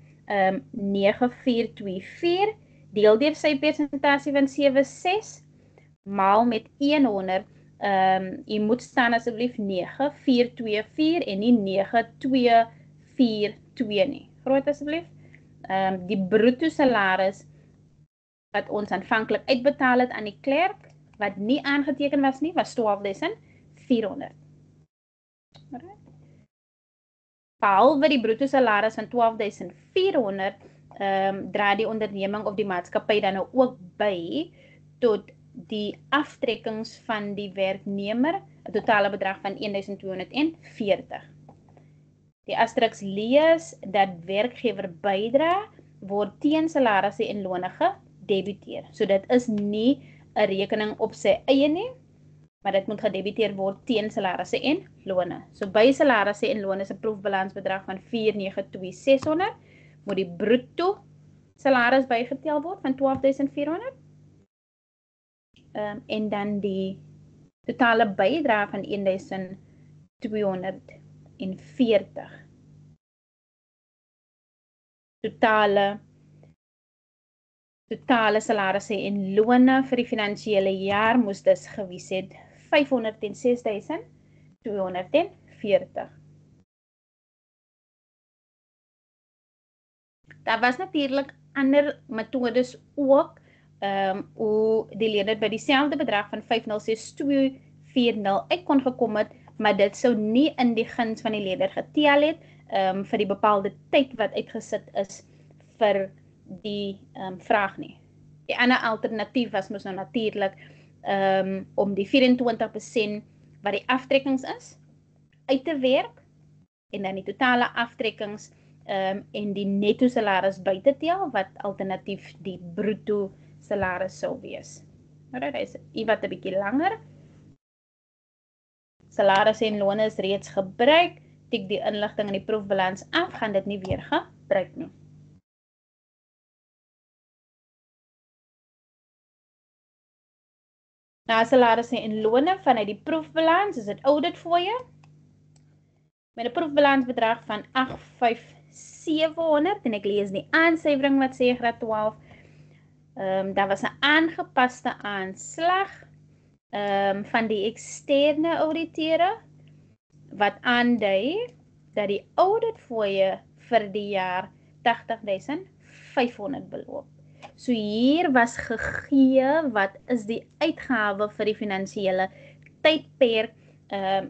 9424, deel deur sy persentasie van 76, maal met 100, jy moet staan asseblief 9424 en nie 9242 nie. Groot asseblief. Die bruto salaris wat ons aanvanklik uitbetaal het aan die klerk, wat nie aangeteken was nie, was 12.400. Behalwe die bruto salaris van 12.400, dra die onderneming of die maatskappy dan nou ook by tot die aftrekkings van die werknemer, 'n totale bedrag van 1.240. Die asteriks lees dat werkgewer bydra word teen salarisse en lone gedebiteer. So dit is nie 'n rekening op sy eie nie, maar dit moet gedebiteer word teen salarisse en lone. So by salarisse en lone se proefbalansbedrag van 492.600 moet die bruto salaris bygetel word van 12.400. En dan die totale bydrae van 1.240. Totale salarisse en lone vir die finansiële jaar moes dus gewys het 506.240. Daar was natuurlik ander metodes ook hoe die leerder by dieselfde bedrag van 506.240 uit kon gekom het, maar dit sou nie in die guns van die leerder getel het vir die bepaalde tyd wat uitgesit is vir die vraag nie. Die ander alternatief was mos nou natuurlik om die 24% wat die aftrekkings is, uit te werk en dan die totale aftrekkings en die netto salaris by te tel, wat alternatief die bruto salaris sou wees. Alright, hy is wat 'n bietjie langer. Salarisse en lone is reeds gebruik, tik die inligting in die proefbalans af, gaan dit nie weer gebruik nie. Na salarisse en lone vanuit die proefbalans is dit audit fooie met 'n proefbalansbedrag van 8.700 en ek lees die aansuiwering wat sê graad 12. Daar was 'n aangepaste aanslag van die eksterne auditeure wat aandui dat die auditfooie vir die jaar 80.500 beloop. So hier was gegee wat is die uitgawe vir die finansiële tydperk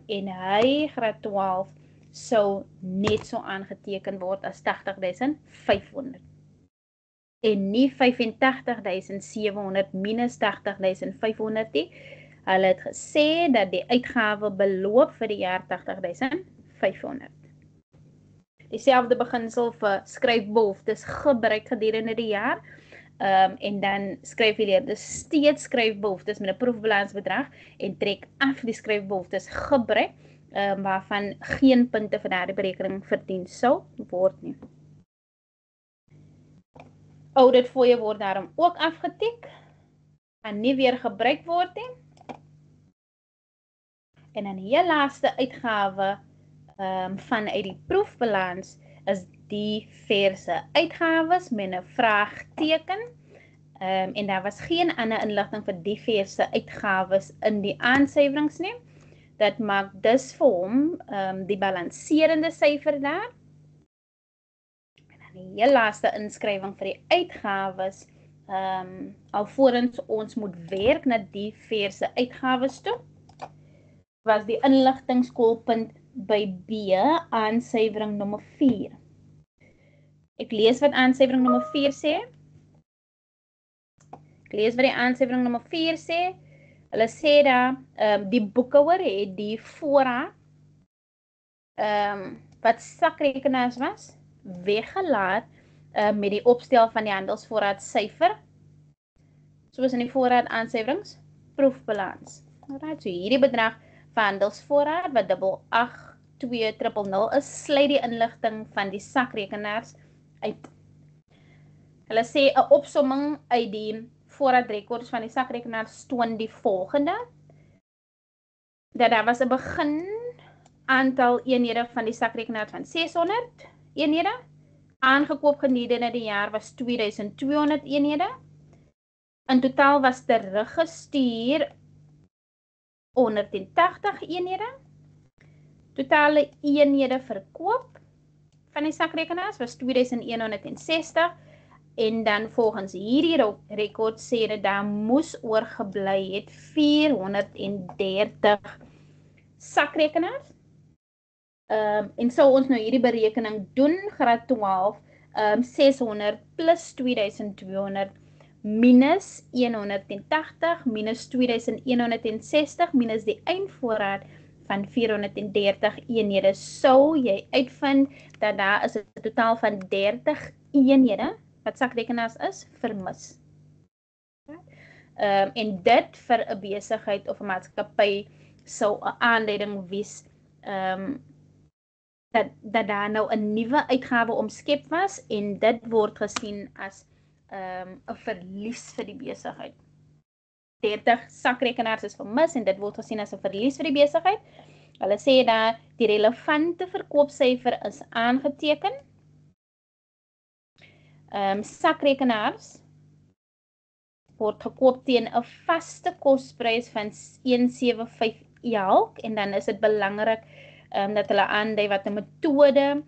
en hy graad 12 sou net so aangeteken word as 80.500 en nie 85.700 minus 80.500 nie. Hulle het gesê dat die uitgawe beloop vir die jaar 80.500. Dieselfde beginsel vir skryfbehoeftes gebruik gedurende die jaar en dan skryf die leerder steeds skryfbehoeftes met 'n proefbalansbedrag en trek af die skryfbehoeftes gebruik waarvan geen punte vir daardie berekening verdien sou word nie. Auditfooie word daarom ook afgetik, kan nie weer gebruik word nie. En dan die heel laaste uitgawe vanuit die proefbalans is die verse uitgawes met 'n vraagteken. En daar was geen ander inligting vir die verse uitgawes in die aansuiwerings nie. Dit maak dus vir hom die balanserende syfer daar. En dan die heel laaste inskrywing vir die uitgawes, alvorens ons moet werk na die verse uitgawes toe, was die inligtingskoolpunt by B, aansuiwering nommer 4. Ek lees wat aansuiwering nommer 4 sê. Ek lees wat die aansuiwering nommer 4 sê. Hulle sê daar, die boekhouer het die voorraad, wat sakrekenaars was, weggelaat met die opstel van die handelsvoorraad syfer, soos in die voorraad aansuiwerings, proefbalans. Alright, so hierdie bedrag van handelsvoorraad wat 88200 is, sluit die inligting van die sakrekenaars uit. Hulle sê 'n opsomming uit die voorraadrekords van die sakrekenaars toon die volgende: dat daar was 'n begin aantal eenhede van die sakrekenaars van 600 eenhede, aangekoop gedurende die jaar was 2200 eenhede, in totaal was teruggestuur 180 eenhede, totale eenhede verkoop van die sakrekenaars was 2160, en dan volgens hierdie rekord sê dat daar moes oorgebly het 430 sakrekenaars. En sou ons nou hierdie berekening doen, graad 12, 600 plus 2200 minus 180 minus 2160 minus die eindvoorraad van 430 eenhede, sou jy uitvind dat daar is 'n totaal van 30 eenhede wat sakrekenaars is, vermis. En dit vir 'n besigheid of 'n maatskappy sou 'n aanleiding wees dat daar nou 'n nuwe uitgawe omskep was, en dit word gesien as 'n verlies vir die besigheid. 30 sakrekenaars is vermis en dit word gesien as 'n verlies vir die besigheid. Hulle sê dat die relevante verkoopsyfer is aangeteken. Sakrekenaars word gekoop teen 'n vaste kosprys van 175 elk, en dan is dit belangrik dat hulle aandui wat 'n metode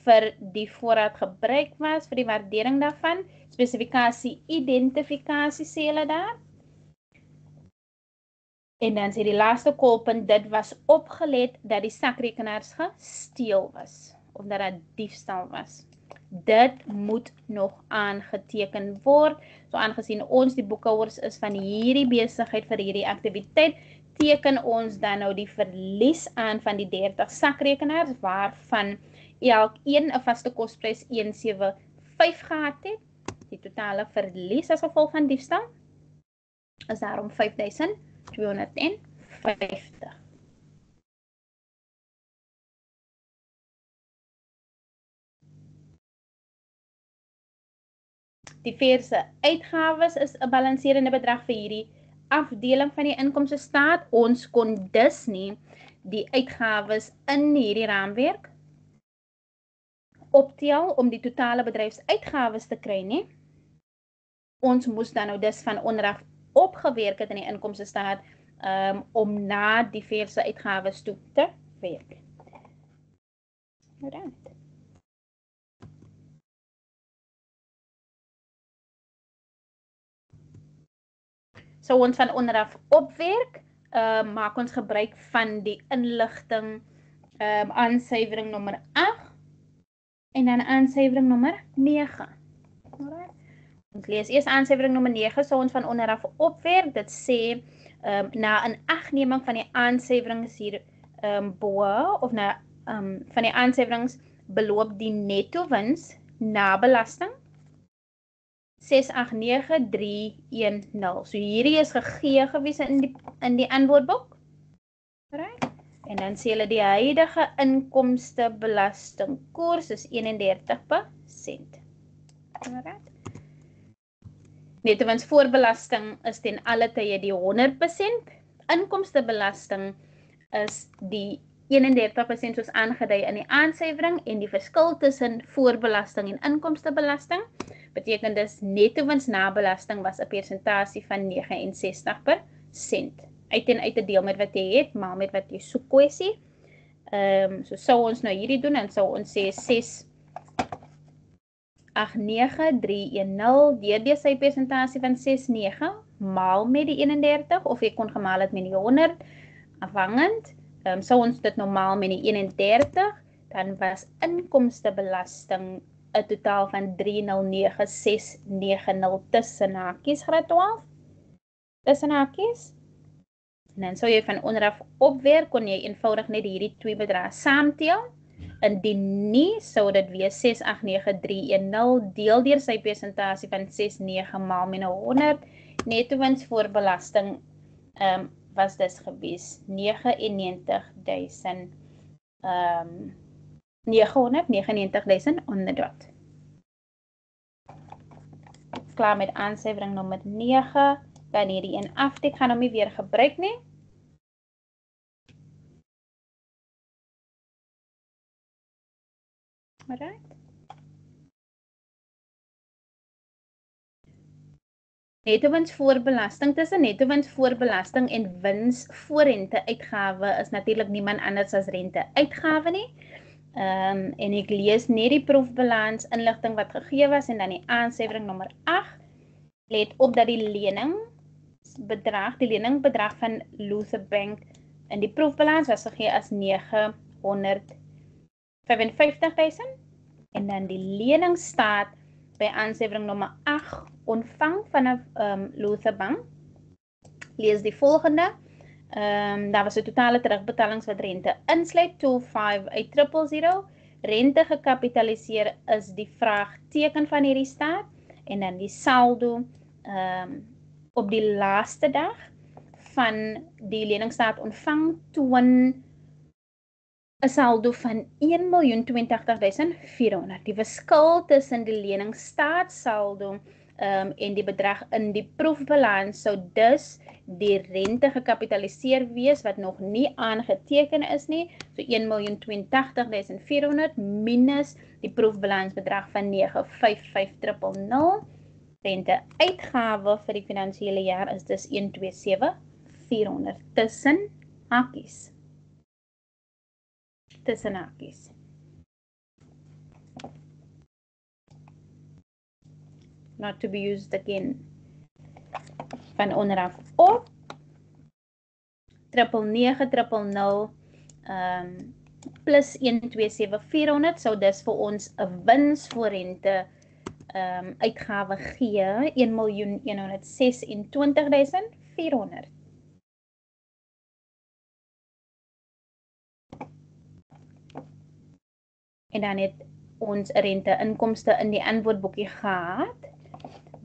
vir die voorraad gebruik was, vir die waardering daarvan, spesifikasie identifikasie sê hulle daar. En dan sê die laaste kolpunt, dit was opgelet dat die sakrekenaars gesteel was, of dat dit diefstal was. Dit moet nog aangeteken word. So aangesien ons die boekhouers is van hierdie besigheid vir hierdie aktiwiteit, teken ons dan nou die verlies aan van die 30 sakrekenaars, waarvan elkeen 'n vaste kosprys 175 gehad het. Die totale verlies as gevolg van diefstal is daarom 5250. Die verse uitgawes is 'n balanserende bedrag vir hierdie afdeling van die inkomstestaat. Ons kon dus nie die uitgawes in hierdie raamwerk optel om die totale bedryfsuitgawes te kry nie. Ons moes dan nou dus van onderaf opgewerk het in die inkomstestaat om na die verse uitgawes toe te werk. Alright. So ons van onderaf opwerk, maak ons gebruik van die inligting aansuiwering nommer 8 en dan aansuiwering nommer 9. Alright. Ons lees eers aansuiwering nommer 9, so ons van onderaf opwerk. Dit sê na inagneming van die aansuiwerings hier bo, of na van die aansuiwerings beloop die netto wins na belasting 689310. So hierdie is gegee gewees in die antwoordboek. Right? En dan sê hulle die huidige inkomstebelastingkoers is 31%. Right? Netto wins voor belasting is ten alle tye die 100%. Inkomstebelasting is die 31% soos aangedui in die aansuiwering en die verskil tussen voorbelasting en inkomstebelasting beteken dus netto wins na belasting was 'n persentasie van 69%. Uit en uit te deel met wat jy het, maal met wat jy soek kwessie. So sou ons nou hierdie doen en sou ons sê 689,310 deur sy persentasie van 69 maal met die 31 of jy kon gemaal het met die 100 afhangend. Sou ons dit normaal met die 31, dan was inkomstebelasting 'n totaal van 309,690 tussen hakies graad 12. Tussen hakies. En dan sou jy van onderaf opwerk, kon jy eenvoudig net hierdie twee bedrae saamtel. Indien nie, sou dit wees 689,310 deel deur sy persentasie van 69 maal met 100. Netto wins voor belasting was dus gewees 999,000 onderdot. Klaar met aansuiwering nommer 9. Kan hierdie een aftik, gaan hom nie weer gebruik nie. Alright. Netto wins voor belasting. Tussen netto wins voor belasting en wins voor rente uitgawe is natuurlik niemand anders as rente uitgawe nie. En ek lees net die proefbalans inligting wat gegee was en dan die aansuiwering nommer 8. Let op dat die leningbedrag van Luther Bank in die proefbalans was gegee as 955,000 en dan die leningsstaat by aansuiwering nommer 8 ontvang vanaf Luther Bank. Lees die volgende. Daar was 'n totale terugbetalings wat rente insluit 258,000. Rente gekapitaliseer is die vraagteken van hierdie staat en dan die saldo op die laaste dag van die leningsstaat ontvang toon 'n saldo van 1,082,400. Die verskil tussen die leningsstaatsaldo en die bedrag in die proefbalans sou dus die rente gekapitaliseer wees wat nog nie aangeteken is nie. So 1,082,400 minus die proefbalansbedrag van 955,000. Rente uitgawe vir die finansiële jaar is dus 127,400 tussen hakies. Tussen hakies. Not to be used again. Van onderaf op. 999,000 plus 127,400 sou dus vir ons 'n wins voor rente uitgawe gee 1,126,400. En dan het ons rente inkomste in die antwoordboekie gehad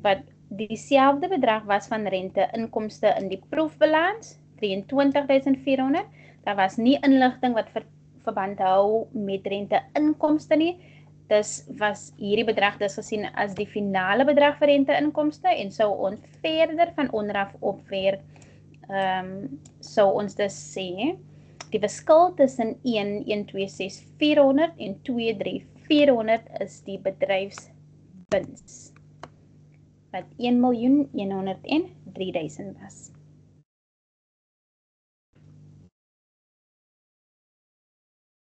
wat dieselfde bedrag was van rente inkomste in die proefbalans 23,400. Daar was nie inligting wat verband hou met rente inkomste nie. Dus was hierdie bedrag dus gesien as die finale bedrag vir rente inkomste en sou ons verder van onderaf opwerk. Sou ons dus sê die verskil tussen 1,126,400 en 2,3400 is die bedryfswins wat 1,103,000 was.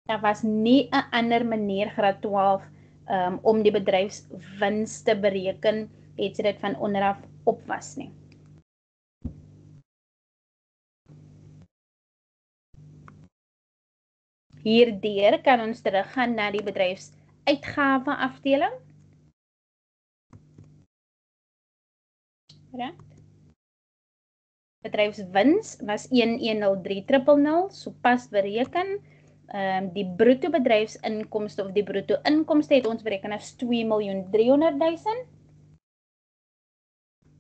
Daar was nie 'n ander manier graad 12 om die bedryfswins te bereken, het sy dit van onderaf op was nie. Hierdeur kan ons teruggaan na die bedryfsuitgawe afdeling. Right. Bedryfswins was 1,103,000, sopas bereken. Die bruto bedryfsinkomste of die bruto inkomste het ons bereken as 2,300,000.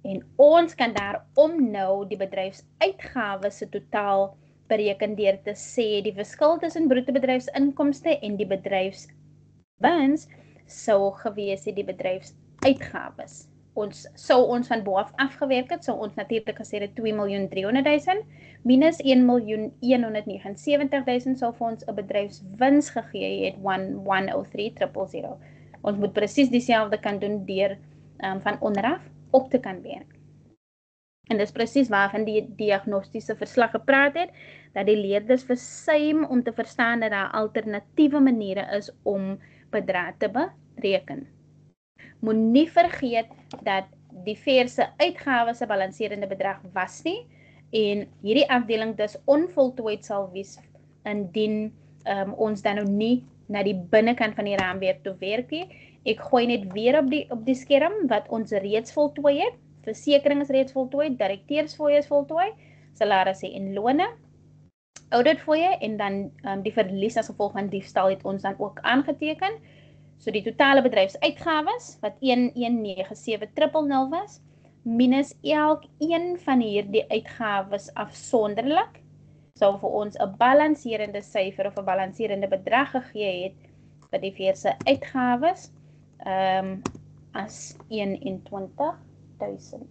En ons kan daarom nou die bedryfsuitgawe se totaal bereken deur te sê die verskil tussen bruto bedryfsinkomste en die bedryfswins sou gewees het die bedryfsuitgawes ons van boaf afgewerk het, sou ons natuurlik gesê het 2.300.000 minus 1.179.000 sal vir ons 'n bedryfswins gegee het 103.000. Ons moet presies dieselfde kan doen deur van onderaf op te kan werk. En dis presies waarvan die diagnostiese verslag gepraat het, dat die leerders versuim om te verstaan dat daar alternatiewe maniere is om bedrag te bereken. Moenie vergeet dat die FER se uitgawes 'n balanserende bedrag was nie, en hierdie afdeling dus onvoltooid sal wees indien ons dan nou nie na die binnekant van die raamwerk toe werk nie. Ek gooi net weer op die skerm wat ons reeds voltooi het. Versekering is reeds voltooi, direkteursfooie is voltooi, salarisse en lone, auditfooie en dan die verlies as gevolg van diefstal het ons dan ook aangeteken. So die totale bedryfsuitgawes wat 1197000 was, minus elkeen van hierdie uitgawes afsonderlik, sou vir ons 'n balanserende syfer of 'n balanserende bedrag gegee het vir die FER se uitgawes as 21.000.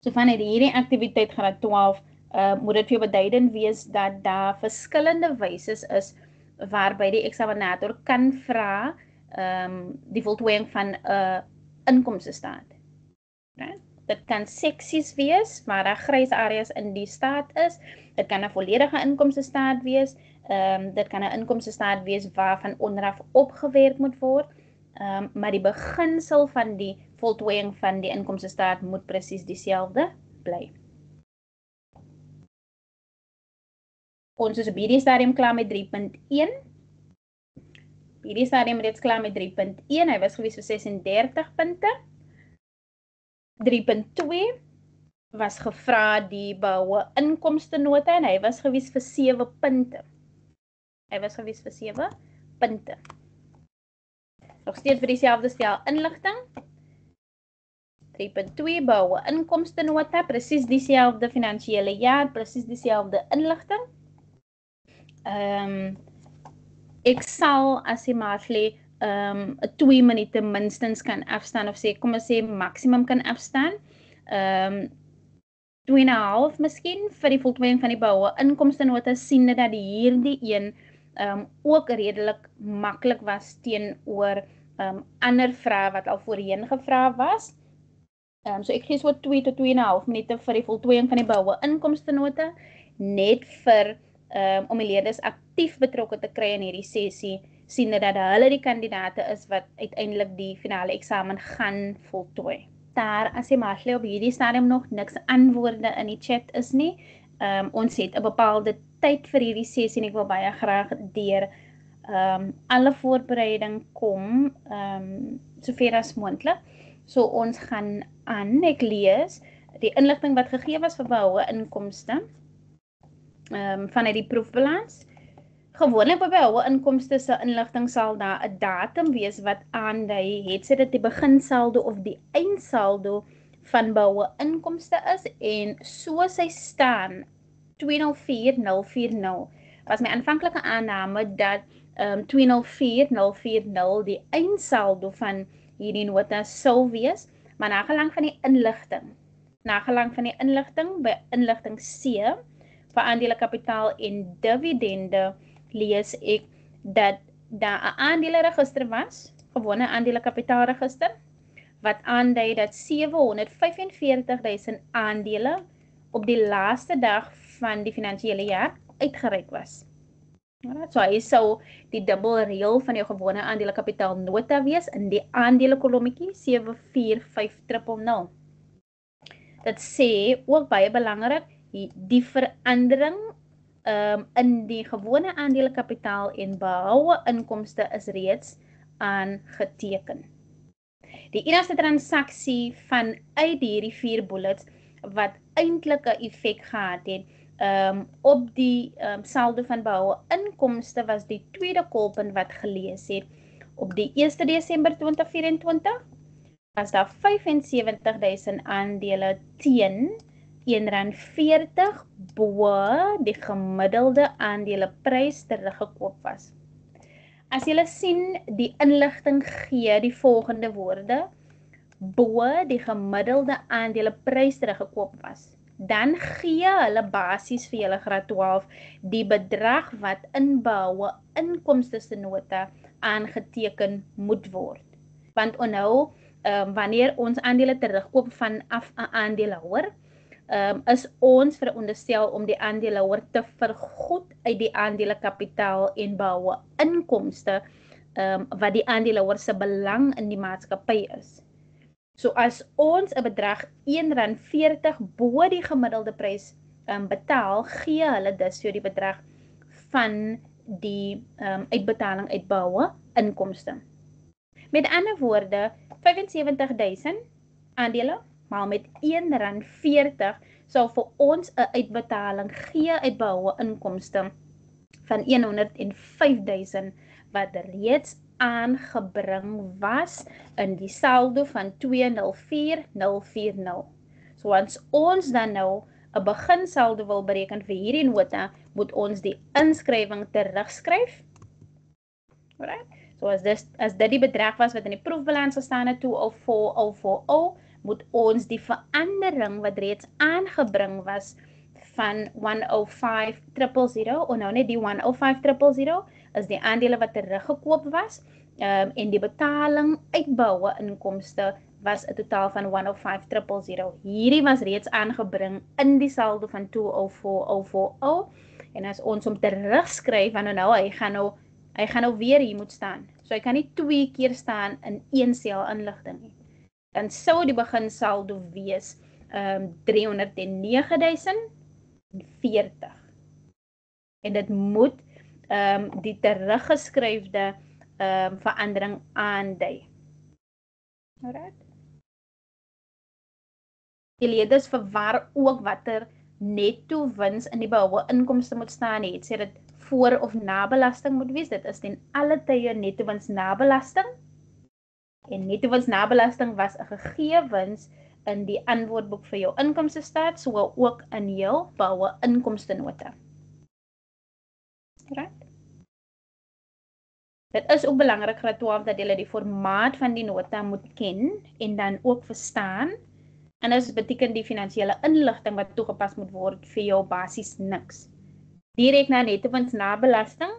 So vanuit hierdie aktiwiteit graad 12 moet dit vir jou beduidend wees dat daar verskillende wyse is waarby die eksaminator kan vra die voltooiing van 'n inkomstestaat. Dit kan seksies wees waar daar grys areas in die staat is. Dit kan 'n volledige inkomstestaat wees. Dit kan 'n inkomstestaat wees waarvan onderaf opgewerk moet word. Maar die beginsel van die voltooiing van die inkomstestaat moet presies dieselfde bly. Ons is op hierdie stadium klaar met 3.1. Hierdie stadium reeds klaar met 3.1. Hy was gewees vir 36 punte. 3.2 was gevra die behoue inkomstenota en hy was gewees vir 7 punte. Hy was gewees vir 7 punte. Nog steeds vir dieselfde stel inligting. 3.2 behoue inkomstenota, presies dieselfde finansiële jaar, presies dieselfde inligting. Ek sal as jy maatlie 2 minute minstens kan afstaan of sê, kom ons sê maksimum kan afstaan. 2,5 miskien vir die voltooiing van die behoue inkomstenota, siende dat hierdie een ook redelik maklik was teenoor ander vrae wat al voorheen gevra was. So ek gee so 2 tot 2,5 minute vir die voltooiing van die behoue inkomstenota, net vir om die leerders aktief betrokke te kry in hierdie sessie, siende dat hulle die kandidate is wat uiteindelik die finale eksamen gaan voltooi. Daar as jy maatlie op hierdie stadium nog niks antwoorde in die chat is nie, ons het 'n bepaalde tyd vir hierdie sessie en ek wil baie graag deur alle voorbereiding kom, sover as moontlik. So ons gaan aan, ek lees die inligting wat gegee was vir behoue inkomste vanuit die proefbalans. Gewoonlik by behoue inkomste se inligting sal daar 'n datum wees wat aandui het sy dit die beginsaldo of die eindsaldo van behoue inkomste is, en so sy staan 204040 was my aanvanklike aanname dat 204040 die eindsaldo van hierdie nota sou wees, maar nagelang van die inligting by inligting C vir aandelekapitaal en dividende lees ek dat daar 'n aandeleregister was, gewone aandelekapitaalregister, wat aandui dat 745.000 aandele op die laaste dag van die finansiële jaar uitgereik was. So hy sou die dubbelreël van jou gewone aandelekapitaal nota wees in die aandelekolommetjie 745000. Dit sê ook baie belangrik, die verandering in die gewone aandelekapitaal en behoue inkomste is reeds aangeteken. Die enigste transaksie vanuit hierdie 4 bullets wat eintlik 'n effek gehad het op die saldo van behoue inkomste was die tweede kolpunt wat gelees het. Op die 1 Desember 2024 was daar 75.000 aandele teen R1.40 bo die gemiddelde aandeleprys teruggekoop was. As julle sien, die inligting gee die volgende woorde, bo die gemiddelde aandeleprys teruggekoop was. Dan gee hulle basies vir julle graad 12 die bedrag wat in behoue inkomstesnota aangeteken moet word. Want onthou, wanneer ons aandele terugkoop vanaf 'n aandeelhouer, is ons veronderstel om die aandeelhouer te vergoed uit die aandelekapitaal en behoue inkomste wat die aandeelhouer se belang in die maatskappy is. So as ons 'n bedrag R1.40 bo die gemiddelde prys betaal, gee hulle dus vir die bedrag van die uitbetaling uit behoue inkomste. Met ander woorde, 75.000 aandele maal met R1.40 sal vir ons 'n uitbetaling gee uit behoue inkomste van 105.000 wat reeds aangebring was in die saldo van 204.040. So as ons dan nou 'n beginsaldo wil bereken vir hierdie nota, moet ons die inskrywing terugskryf. Alright? So as dit die bedrag was wat in die proefbalans gestaan het, 204.040, moet ons die verandering wat reeds aangebring was van 105.000, nou net die 105.000 is die aandele wat teruggekoop was, en die betaling uit behoue inkomste was 'n totaal van 105.000. Hierdie was reeds aangebring in die saldo van 204.040, en as ons hom terugskryf, want nou hy gaan nou weer hier moet staan. So hy kan nie 2 keer staan in een sel inligting nie. Dan sou die beginsaldo wees 309.040. En dit moet die teruggeskryfde verandering aandui. Alright. Die leerders verwar ook watter netto wins in die behoue inkomste moet staan het. Sê dit voor of na belasting moet wees. Dit is ten alle tye netto wins na belasting. En netto wins na belasting was 'n gegee wins in die antwoordboek vir jou inkomstestaat, so ook in jou behoue inkomstenota. Right? Dit is ook belangrik graad 12 dat julle die formaat van die nota moet ken en dan ook verstaan. En dit beteken die finansiële inligting wat toegepas moet word vir jou basies niks. Direk na netto wins na belasting,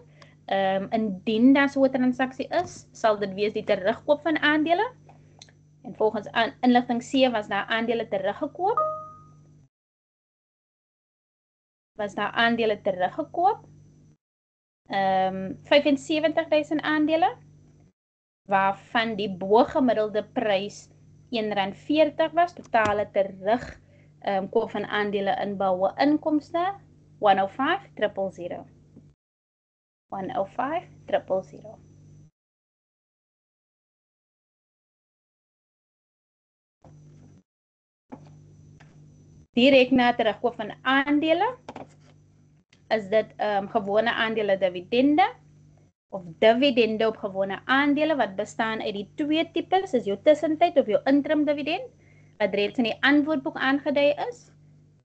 indien daar so 'n transaksie is, sal dit wees die terugkoop van aandele. En volgens inligting C was daar aandele teruggekoop. 75.000 aandele, waarvan die bogemiddelde prys R1.40 was, totale terugkoop van aandele in behoue inkomste 105.000. 105.000. Direk na terugkoop van aandele is dit gewone aandele dividende of dividende op gewone aandele wat bestaan uit die 2 tipes, is jou tussentyd of jou interim dividend wat reeds in die antwoordboek aangedui is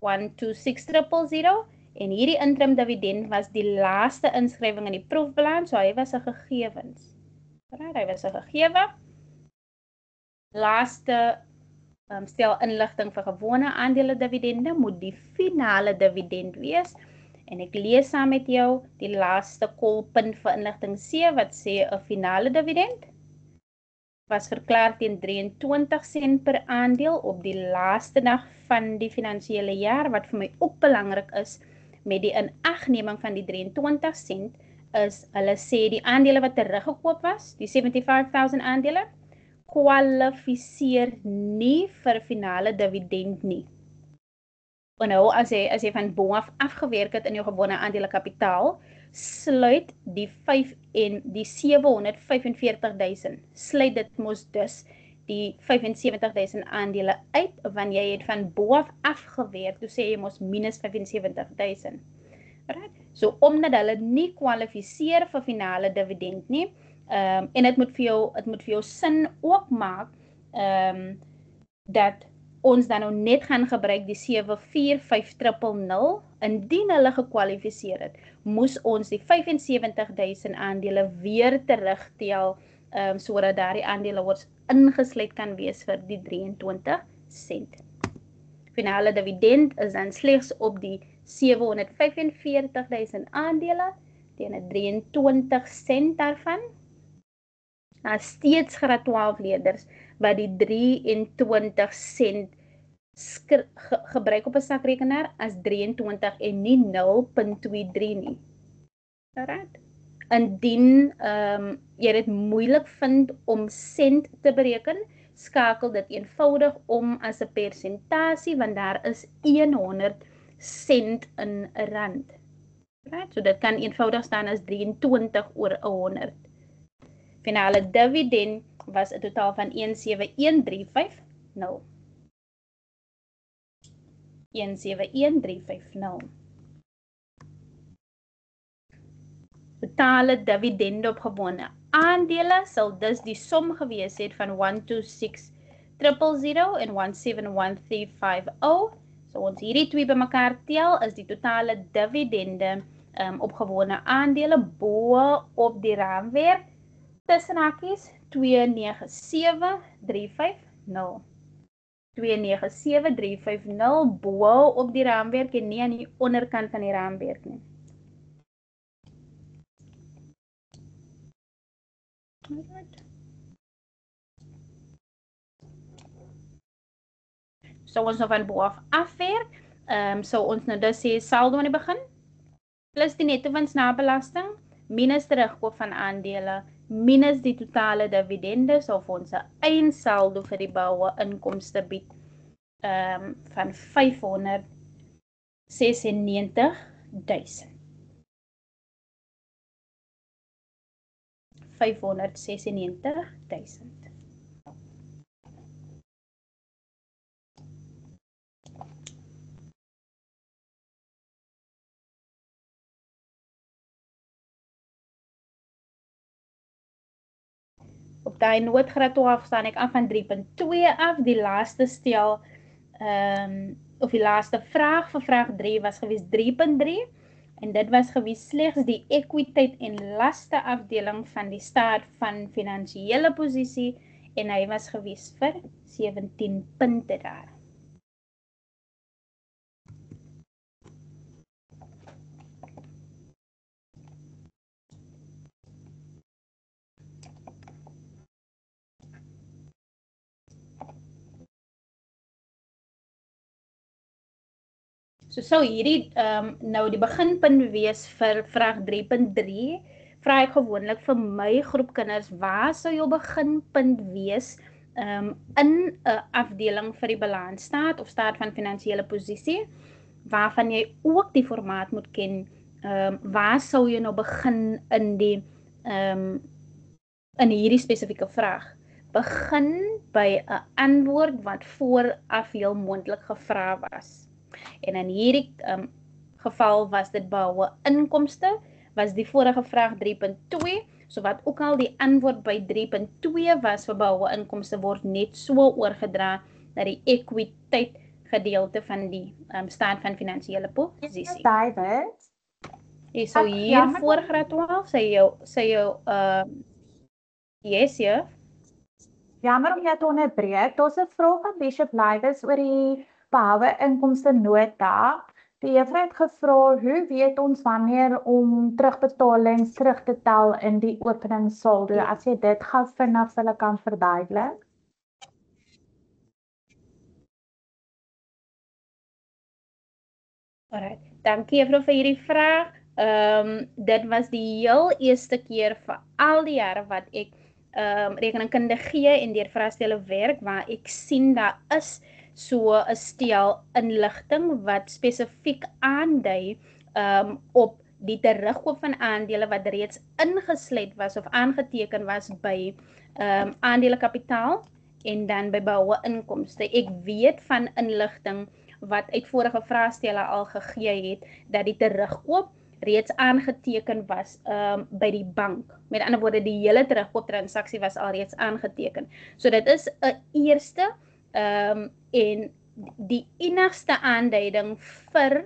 126.000 en hierdie interim dividend was die laaste inskrywing in die proefbalans, so hy was 'n gegewens. Hy was 'n gegewe. Laaste stel inligting vir gewone aandele dividende moet die finale dividend wees. En ek lees saam met jou die laaste kolpunt vir inligting C wat sê 'n finale dividend was verklaar teen 23 sent per aandeel op die laaste dag van die finansiële jaar. Wat vir my ook belangrik is met die inagneming van die 23 sent is hulle sê die aandele wat teruggekoop was, die 75.000 aandele, kwalifiseer nie vir finale dividend nie. En nou, as jy van bo af afgewerk het in jou gewone aandelekapitaal, sluit die 745.000, sluit dit mos dus die 75.000 aandele uit, wanneer jy het van bo af afgewerk, toe sê jy mos minus 75.000. Right? So, omdat hulle nie kwalifiseer vir finale dividend nie, en het moet vir jou sin ook maak, dat ons dan nou net gaan gebruik die 74500 indien hulle gekwalifiseer het, moes ons die 75.000 aandele weer terugtel sodat daardie aandelehouders ingesluit kan wees vir die 23 sent. Finale dividend is dan slegs op die 745.000 aandele teen 'n 23 sent daarvan. Daar steeds graad 12 leerders wat die 23 sent gebruik op 'n sakrekenaar as 23 en nie 0.23 nie. Alright. Indien jy dit moeilik vind om sent te bereken, skakel dit eenvoudig om as 'n persentasie, want daar is 100 sent in 'n rand. Right? So dit kan eenvoudig staan as 23 oor 100. Finale dividend was 'n totaal van 171,350. 171,350. Totale dividende op gewone aandele sal dus die som gewees het van 126,000 en 171,350. So ons hierdie twee bymekaar tel is die totale dividende op gewone aandele bo op die raamwerk tussen hakies 297,350. 297,350 bo op die raamwerk en nie aan die onderkant van die raamwerk nie. So ons nou van bo af afwerk, so ons nou dus sê saldo aan die begin, plus die netto wins na belasting, minus terugkoop van aandele, minus die totale dividende, so ons 'n eindsaldo vir die boue inkomste bied van 596,000. 596,000. Op daai noodgraad 12 staan ek af van 3.2 af. Die laaste stel, of die laaste vraag vir vraag 3 was gewees 3.3. En dit was gewees slegs die ekwiteit en laste afdeling van die staat van finansiële posisie en hy was gewees vir 17 punte daar. So sou hierdie nou die beginpunt wees vir vraag 3.3. Vra ek gewoonlik vir my groep kinders, waar sou jou beginpunt wees in 'n afdeling vir die balansstaat of staat van finansiële posisie, waarvan jy ook die formaat moet ken. Waar sou jy nou begin in die in hierdie spesifieke vraag? Begin by 'n antwoord wat vooraf heel moontlik gevra was. En in hierdie geval was dit behoue inkomste, was die vorige vraag 3.2, so wat ook al die antwoord by 3.2 was vir behoue inkomste word net so oorgedra na die ekwiteit gedeelte van die staat van finansiële posisie. David? So hier voor graad 12, sê jou yes, ja. Jammer om jou te onderbreek. Daar's 'n vraag van Bishop Lywes oor die behoue inkomste nota. Die juffrou het gevra, hoe weet ons wanneer om terugbetalings terug te tel in die openingssaldo? As jy dit gou vinnig vir hulle kan verduidelik. Alright, dankie juffrou vir hierdie vraag. Dit was die heel eerste keer vir al die jare wat ek rekeningkunde gee en deur vraestelle werk waar ek sien daar is so 'n stel inligting wat spesifiek aandui op die terugkoop van aandele wat reeds ingesluit was of aangeteken was by aandelekapitaal en dan by behoue inkomste. Ek weet van inligting wat uit vorige vraestelle al gegee het dat die terugkoop reeds aangeteken was by die bank. Met ander woorde, die hele terugkooptransaksie was al reeds aangeteken. So dit is 'n eerste en die enigste aanduiding vir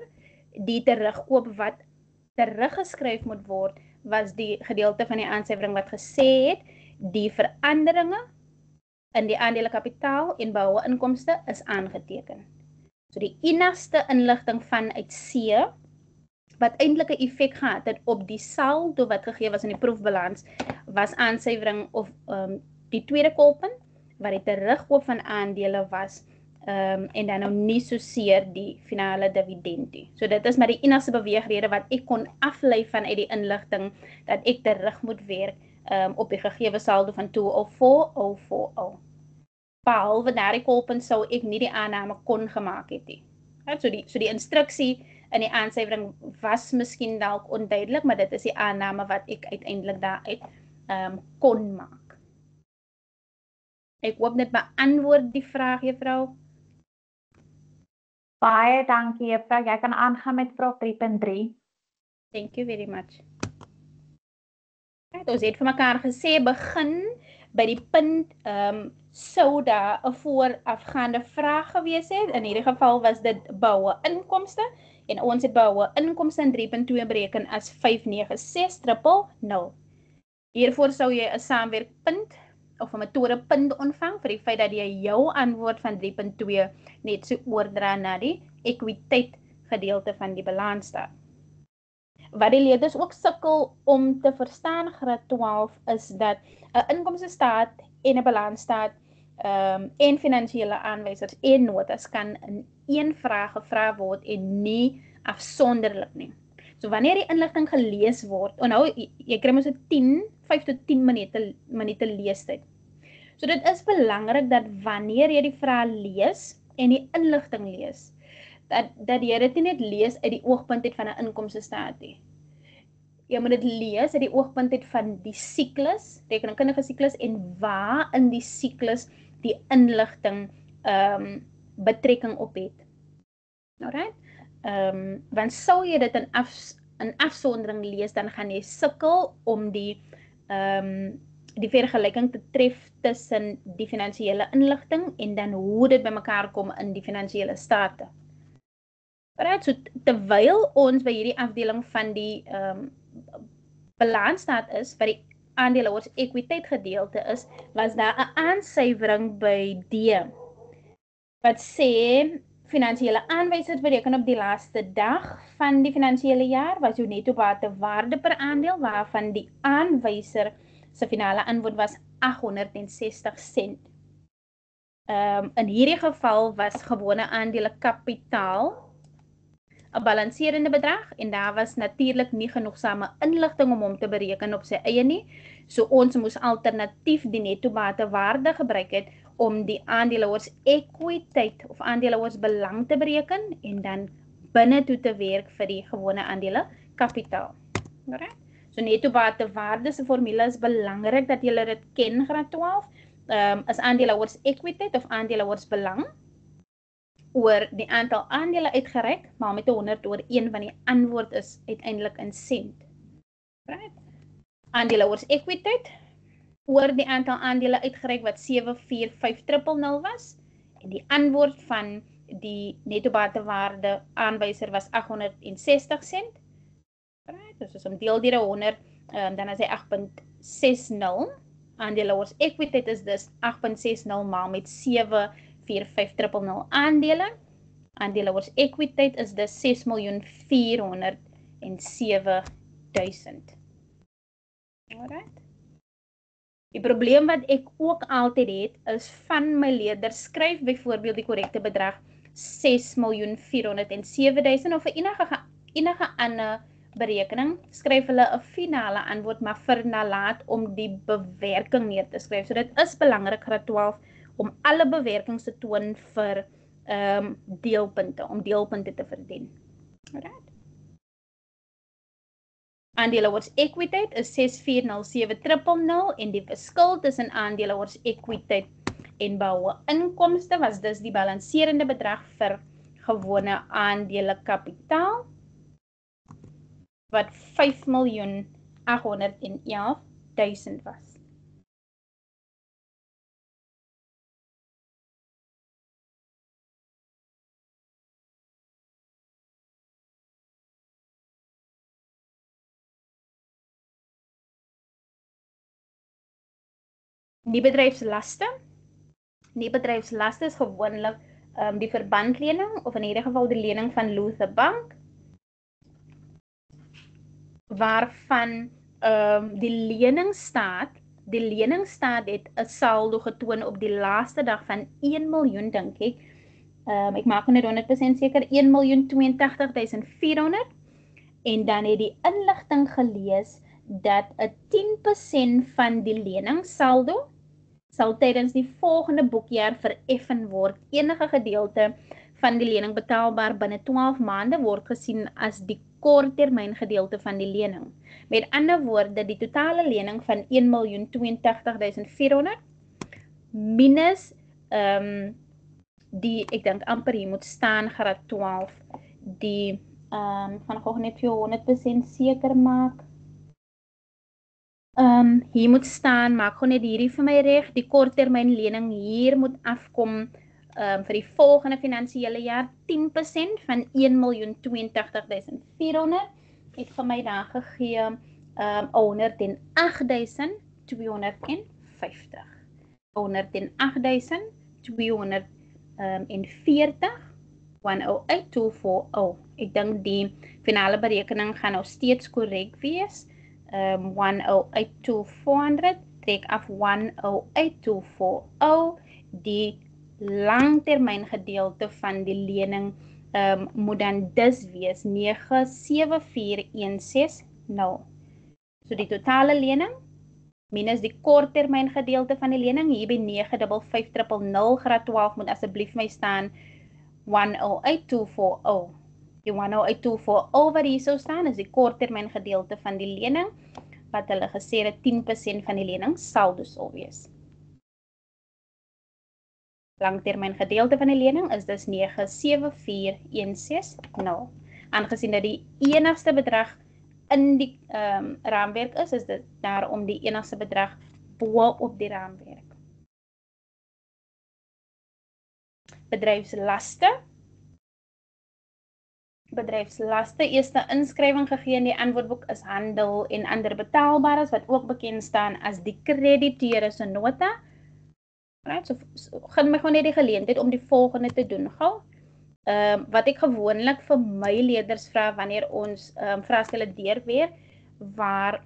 die terugkoop wat teruggeskryf moet word, was die gedeelte van die aansuiwering wat gesê het, die veranderinge in die aandelekapitaal en behoue inkomste is aangeteken. So die enigste inligting vanuit C, wat eintlik 'n effek gehad het op die saldo wat gegee was in die proefbalans, was aansuiwering of die tweede kolpunt, wat die terugkoop van aandele was, en dan nou nie soseer die finale dividend nie. So dit is maar die enigste beweegrede wat ek kon aflei vanuit die inligting dat ek terug moet werk op die gegewe saldo van 204,040. Behalwe daardie kolpunt sou ek nie die aanname kon gemaak het nie. So die instruksie in die aansuiwering was miskien dalk onduidelik, maar dit is die aanname wat ek uiteindelik daaruit kon maak. Ek hoop net beantwoord die vraag, juffrou. Baie dankie, juffrou. Jy kan aangaan met vraag 3.3. Thank you very much. Ons het vir mekaar gesê, begin by die punt, sou daar 'n voorafgaande vraag gewees het. In hierdie geval was dit behoue inkomste, en ons het behoue inkomste in 3.2 bereken as 596,000. Hiervoor sou jy 'n saamwerkpunt of 'n metodepunt ontvang vir die feit dat jy jou antwoord van 3.2 net so oordra na die ekwiteit gedeelte van die balansstaat. Wat die leerders ook sukkel om te verstaan graad 12 is dat 'n inkomstestaat en 'n balansstaat en finansiële aanwysers en notas kan in een vraag gevra word en nie afsonderlik nie. So wanneer die inligting gelees word, onthou jy kry mos 5 tot 10 minute leestyd. So dit is belangrik dat wanneer jy die vraag lees en die inligting lees, dat jy dit nie net lees uit die oogpunt uit van 'n inkomstestaat nie. Jy moet dit lees uit die oogpunt uit van die siklus, rekenkundige siklus, en waar in die siklus die inligting betrekking op het. Alright? Want sou jy dit in afsondering lees, dan gaan jy sukkel om die vergelyking te tref tussen die finansiële inligting en dan hoe dit bymekaar kom in die finansiële state. Alright, so terwyl ons by hierdie afdeling van die balansstaat is, wat die aandeelhouers ekwiteit gedeelte is, was daar 'n aansuiwering by D wat sê finansiële aanwysers bereken op die laaste dag van die finansiële jaar was jou netto batewaarde per aandeel, waarvan die aanwyser se finale antwoord was 860 sent. In hierdie geval was gewone aandele kapitaal 'n balanserende bedrag en daar was natuurlik nie genoegsame inligting om hom te bereken op sy eie nie. So ons moes alternatief die netto batewaarde gebruik het om die aandeelhouers ekwiteit of aandeelhouers belang te bereken en dan binne toe te werk vir die gewone aandele kapitaal. Alright? So netto batewaarde se formule is belangrik dat julle dit ken graad 12. Is aandeelhouers ekwiteit of aandeelhouers belang oor die aantal aandele uitgereik, maar met 100 oor 1 van die antwoord is uiteindelik in sent. Right? Aandeelhouers ekwiteit oor die aantal aandele uitgereik wat 745,000 was en die antwoord van die netto batewaarde aanwyser was 860 sent. Right? Dus as om deel deur 100, dan is hy 8.60. Aandeelhouers ekwiteit is dus 8.60 maal met 745,000 aandele. Aandeelhouers ekwiteit is dus 6.407.000. Alright. Die probleem wat ek ook altyd het, is van my leerders skryf byvoorbeeld die korrekte bedrag 6.407.000 of vir enige ander berekening, skryf hulle 'n finale antwoord, maar vernalaat om die bewerking neer te skryf. So dit is belangrik graad 12 om alle bewerkings te toon vir deelpunte, om deelpunte te verdien. Alright. Aandeelhouers ekwiteit is 6.407.000 en die verskil tussen aandeelhouers ekwiteit en behoue inkomste was dus die balanserende bedrag vir gewone aandele kapitaal wat 5.811.000 was. Die bedryfslaste. Die bedryfslaste is gewoonlik die verbandlening of in hierdie geval die lening van Luther Bank waarvan die leningsstaat het 'n saldo getoon op die laaste dag van 1 miljoen dink ek. Ek maak net 100% seker 1.082.400 en dan het die inligting gelees dat 'n 10% van die leningssaldo sal tydens die volgende boekjaar vereffen word. Enige gedeelte van die lening betaalbaar binne 12 maande word gesien as die korttermyn gedeelte van die lening. Met ander woorde, die totale lening van 1.082.400 minus die, ek dink amper hier moet staan graad 12, die, gaan gou net vir jou 100% seker maak. Hier moet staan, maak gewoon net hierdie vir my reg, die korttermyn lening hier moet afkom vir die volgende finansiële jaar 10% van 1.082.400 het vir my dan gegee 108.250. 108.240 108.240. Ek dink die finale berekening gaan nou steeds korrek wees. 108.200 trek af 108.240. Die langtermyn gedeelte van die lening moet dan dus wees 974.160. So die totale lening minus die korttermyn gedeelte van die lening hier by 95500 graad 12 moet asseblief my staan 108.240. Die 108.240 wat hier sou staan is die korttermyn gedeelte van die lening wat hulle gesê het 10% van die lening saldo sal wees. Langtermyn gedeelte van die lening is dus 974.160. Aangesien dat die enigste bedrag in die raamwerk is dit daarom die enigste bedrag bo op die raamwerk. Bedryfslaste. Bedryfslaste, eerste inskrywing gegee in die antwoordboek is handel en ander betaalbares wat ook bekend staan as die krediteure se nota. Right, so gaan my gewoon net die geleentheid om die volgende te doen gou. Wat ek gewoonlik vir my leerders vra wanneer ons vraestelle deurweer waar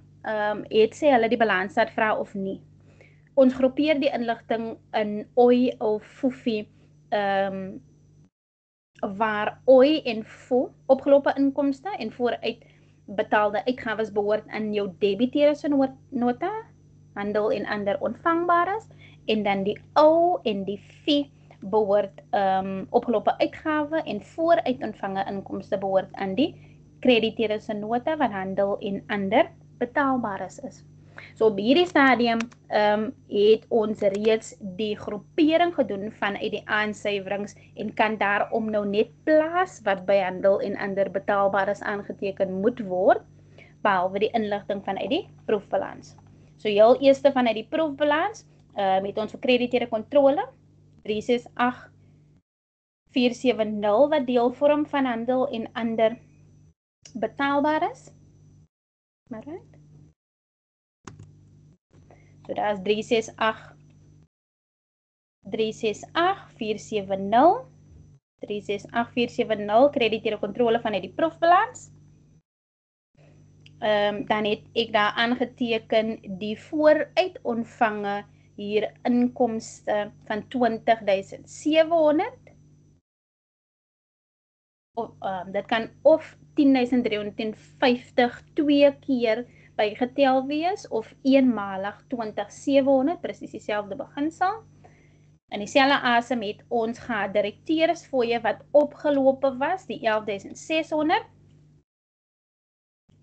het sê hulle die balansstaat vra of nie. Ons groepeer die inligting in OI of FUFI waar OI en FU opgelope inkomste en vooruit betaalde uitgawes behoort aan jou debiteure se nota, handel en ander ontvangbares en dan die O en die FI behoort opgelope uitgawe en vooruit ontvange inkomste behoort aan die krediteure se nota wat handel en ander betaalbares is. So op hierdie stadium het ons reeds die groepering gedoen vanuit die aansuiwerings en kan daarom nou net plaas wat by handel en ander betaalbares aangeteken moet word, behalwe die inligting vanuit die proefbalans. So heel eerste vanuit die proefbalans met ons krediteure kontrole 368470 wat deel vorm van handel en ander betaalbares. Alright. So daar is 368470 krediteure kontrole vanuit die proefbalans. Dan het ek daar aangeteken die vooruit ontvange hier inkomste van 20.700. Dit kan of 10.350 2 keer bygetel wees of eenmalig 20.700, presies dieselfde beginsel. In dieselfde asem het ons gehad direkteursfooie wat opgelope was, die 11.600.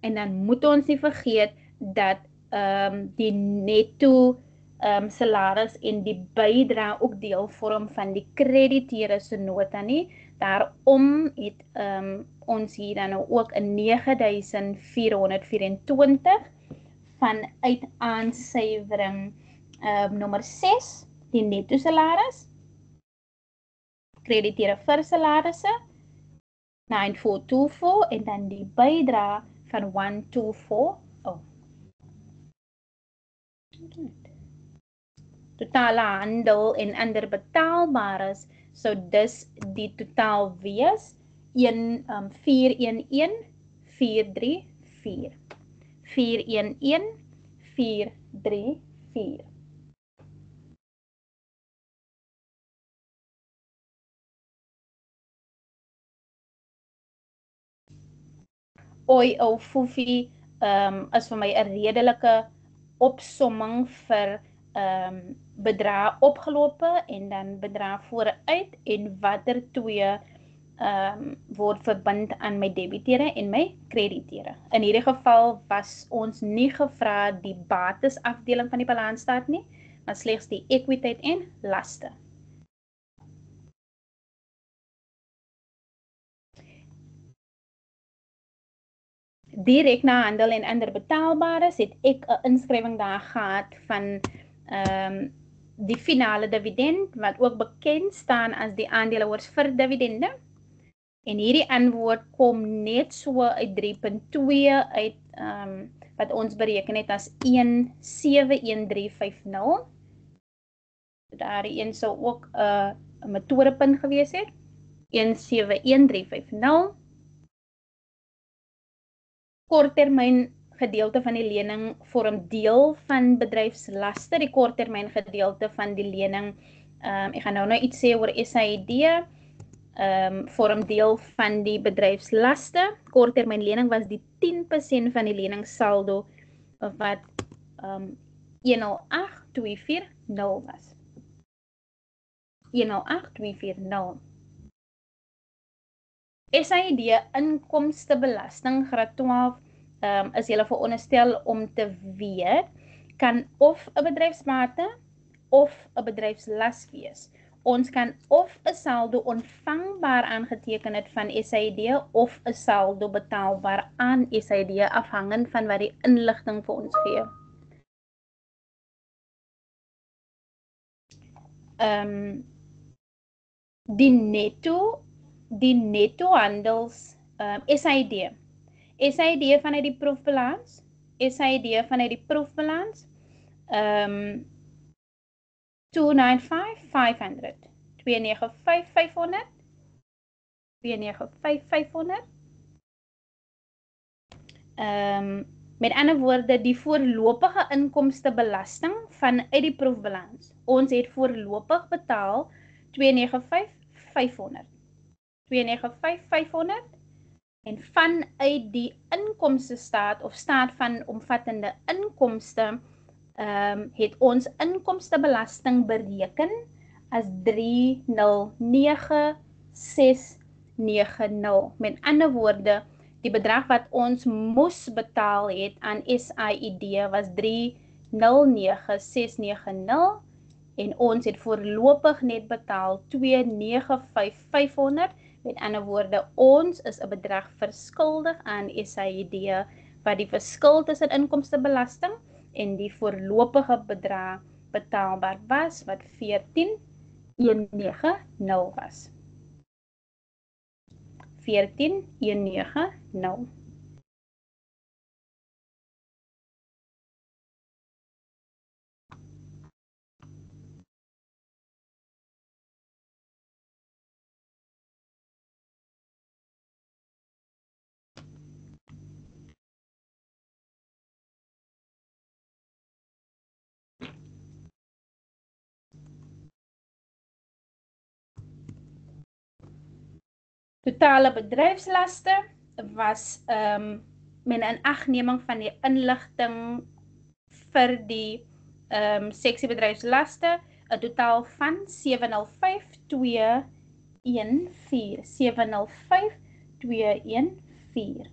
En dan moet ons nie vergeet dat die netto salaris en die bydra ook deel vorm van die krediteure se nota nie. Daarom het ons hier dan nou ook 'n 9.424 vanuit aansuiwering nommer 6, die netto salaris, krediteure vir salarisse 9424 en dan die bydra van 1240. totale handel en ander betaalbares sou dus die totaal wees 411,434. 411,434. Oei, ou Foefie, is vir my 'n redelike opsomming vir bedrae opgelope en dan bedrae vooruit en watter twee word verbind aan my debiteure en my krediteure. In hierdie geval was ons nie gevra die bates afdeling van die balansstaat nie, maar slegs die ekwiteit en laste. Direk na handel en ander betaalbares het ek 'n inskrywing daar gehad van die finale dividend wat ook bekend staan as die aandeelhouers vir dividende. En hierdie antwoord kom net so uit 3.2 uit wat ons bereken het as 171350. Daardie een sou ook 'n metodepunt gewees het. 171350. Korttermyn gedeelte van die lening vorm deel van bedryfslaste. Die korttermyn gedeelte van die lening, ek gaan nou iets sê oor SAID, vorm deel van die bedryfslaste. Korttermyn lening was die 10% van die leningssaldo wat 108240 was. 108240. SAID inkomstebelasting graad 12 is julle veronderstel om te weet, kan of 'n bedryfsbate of 'n bedryfslas wees. Ons kan of 'n saldo ontvangbaar aangeteken het van SAID of 'n saldo betaalbaar aan SAID afhangend van wat die inligting vir ons gee. Die netto handels SAID vanuit die proefbalans, SAID vanuit die proefbalans 295,500, 295,500, 295,500. Met ander woorde, die voorlopige inkomstebelasting vanuit die proefbalans. Ons het voorlopig betaal 295,500. 295,500 en vanuit die inkomstestaat of staat van omvattende inkomste het ons inkomstebelasting bereken as 309,690. Met ander woorde, die bedrag wat ons moes betaal het aan SAID was 309,690 en ons het voorlopig net betaal 295,500. Met ander woorde, ons is 'n bedrag verskuldig aan SAID wat die verskil tussen inkomstebelasting en die voorlopige bedrag betaalbaar was wat 14,190 was. 14,190. Totale bedryfslaste was met 'n agneming van die inligting vir die seksie bedryfslaste 'n totaal van 705,214. 705,214.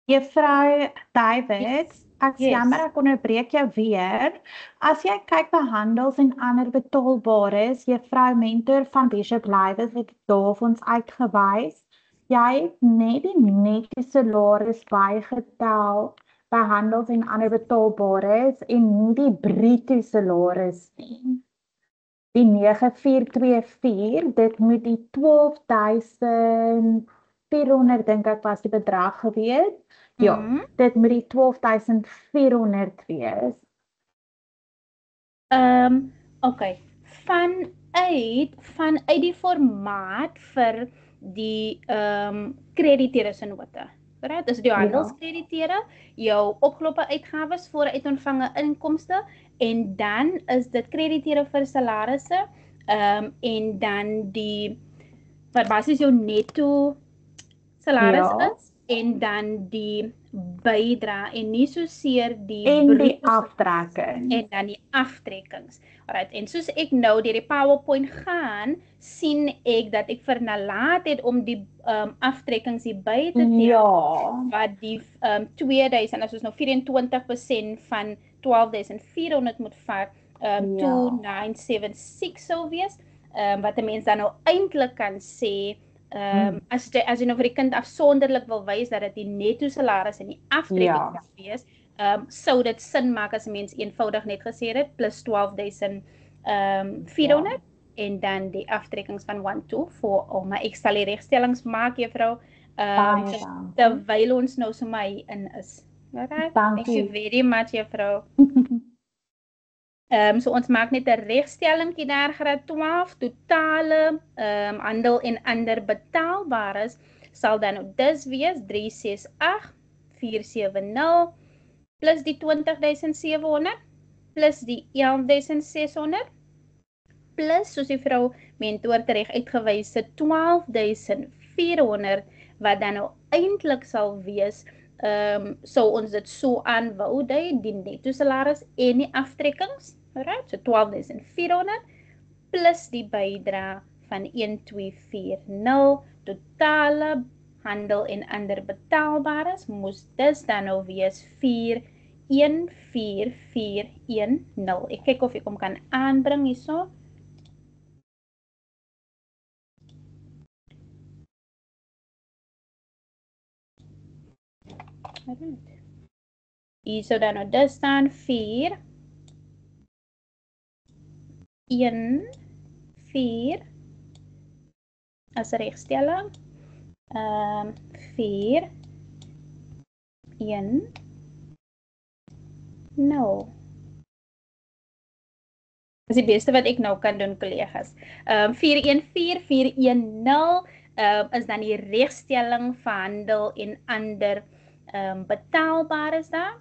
Juffrou David, ek Yes. jammer ek onderbreek jou weer. As jy kyk by handels en ander betaalbares, Juffrou Mentor van Bishop Livers het daar vir ons uitgewys. Jy het net die netto salaris bygetel by handels en ander betaalbares en nie die bruto salaris nie. Die 9424, dit moet die 12,400 dink ek was die bedrag gewees. Ja, dit moet die 12,400 wees. Okay, vanuit die formaat vir die krediteure se note. Right? Dus jou Ja. handelskrediteure, jou opgelope uitgawes voor uitontvange inkomste en dan is dit krediteure vir salarisse en dan die wat basies jou netto salaris Ja. is en dan die bydra en nie soseer die En die bruto aftrekking. en dan die aftrekkings. Alright, en soos ek nou deur die PowerPoint gaan, sien ek dat ek vernalaat het om die aftrekkings hier by te tel. Ja. Wat die 2000, as ons nou 24% van 12.400 moet vat, 2976 sou wees, wat 'n mens dan nou eintlik kan sê, as jy nou vir die kind afsonderlik wil wys dat dit die netto salaris en die aftrekkings wees, sou dit sin maak as 'n mens eenvoudig net gesê het plus 12.400 en dan die aftrekkings van 1240, maar ek sal die regstellings maak, juffrou, terwyl ons nou so my in is. Alright? Thank you very much, juffrou. So ons maak net 'n regstellingkie daar graad 12, totale handel en ander betaalbares sal dan nou dus wees 368,470 plus die 20.700 plus die 11.600 plus soos die vrou mentor tereg uitgewys het 12.400 wat dan nou eintlik sal wees sou ons dit so aanwou dui die netto salaris en die aftrekkings, right? So 12.400 plus die bydra van 1240 totale handel en ander betaalbares moes dus dan nou wees 414,410. Ek kyk of ek hom kan aanbring hierso. Hier sou dan nou dus staan 4 1 4 as regstelling 4 1 0. Dis die beste wat ek nou kan doen, kollegas. 414410 is dan die regstelling vir handel en ander betaalbares daar.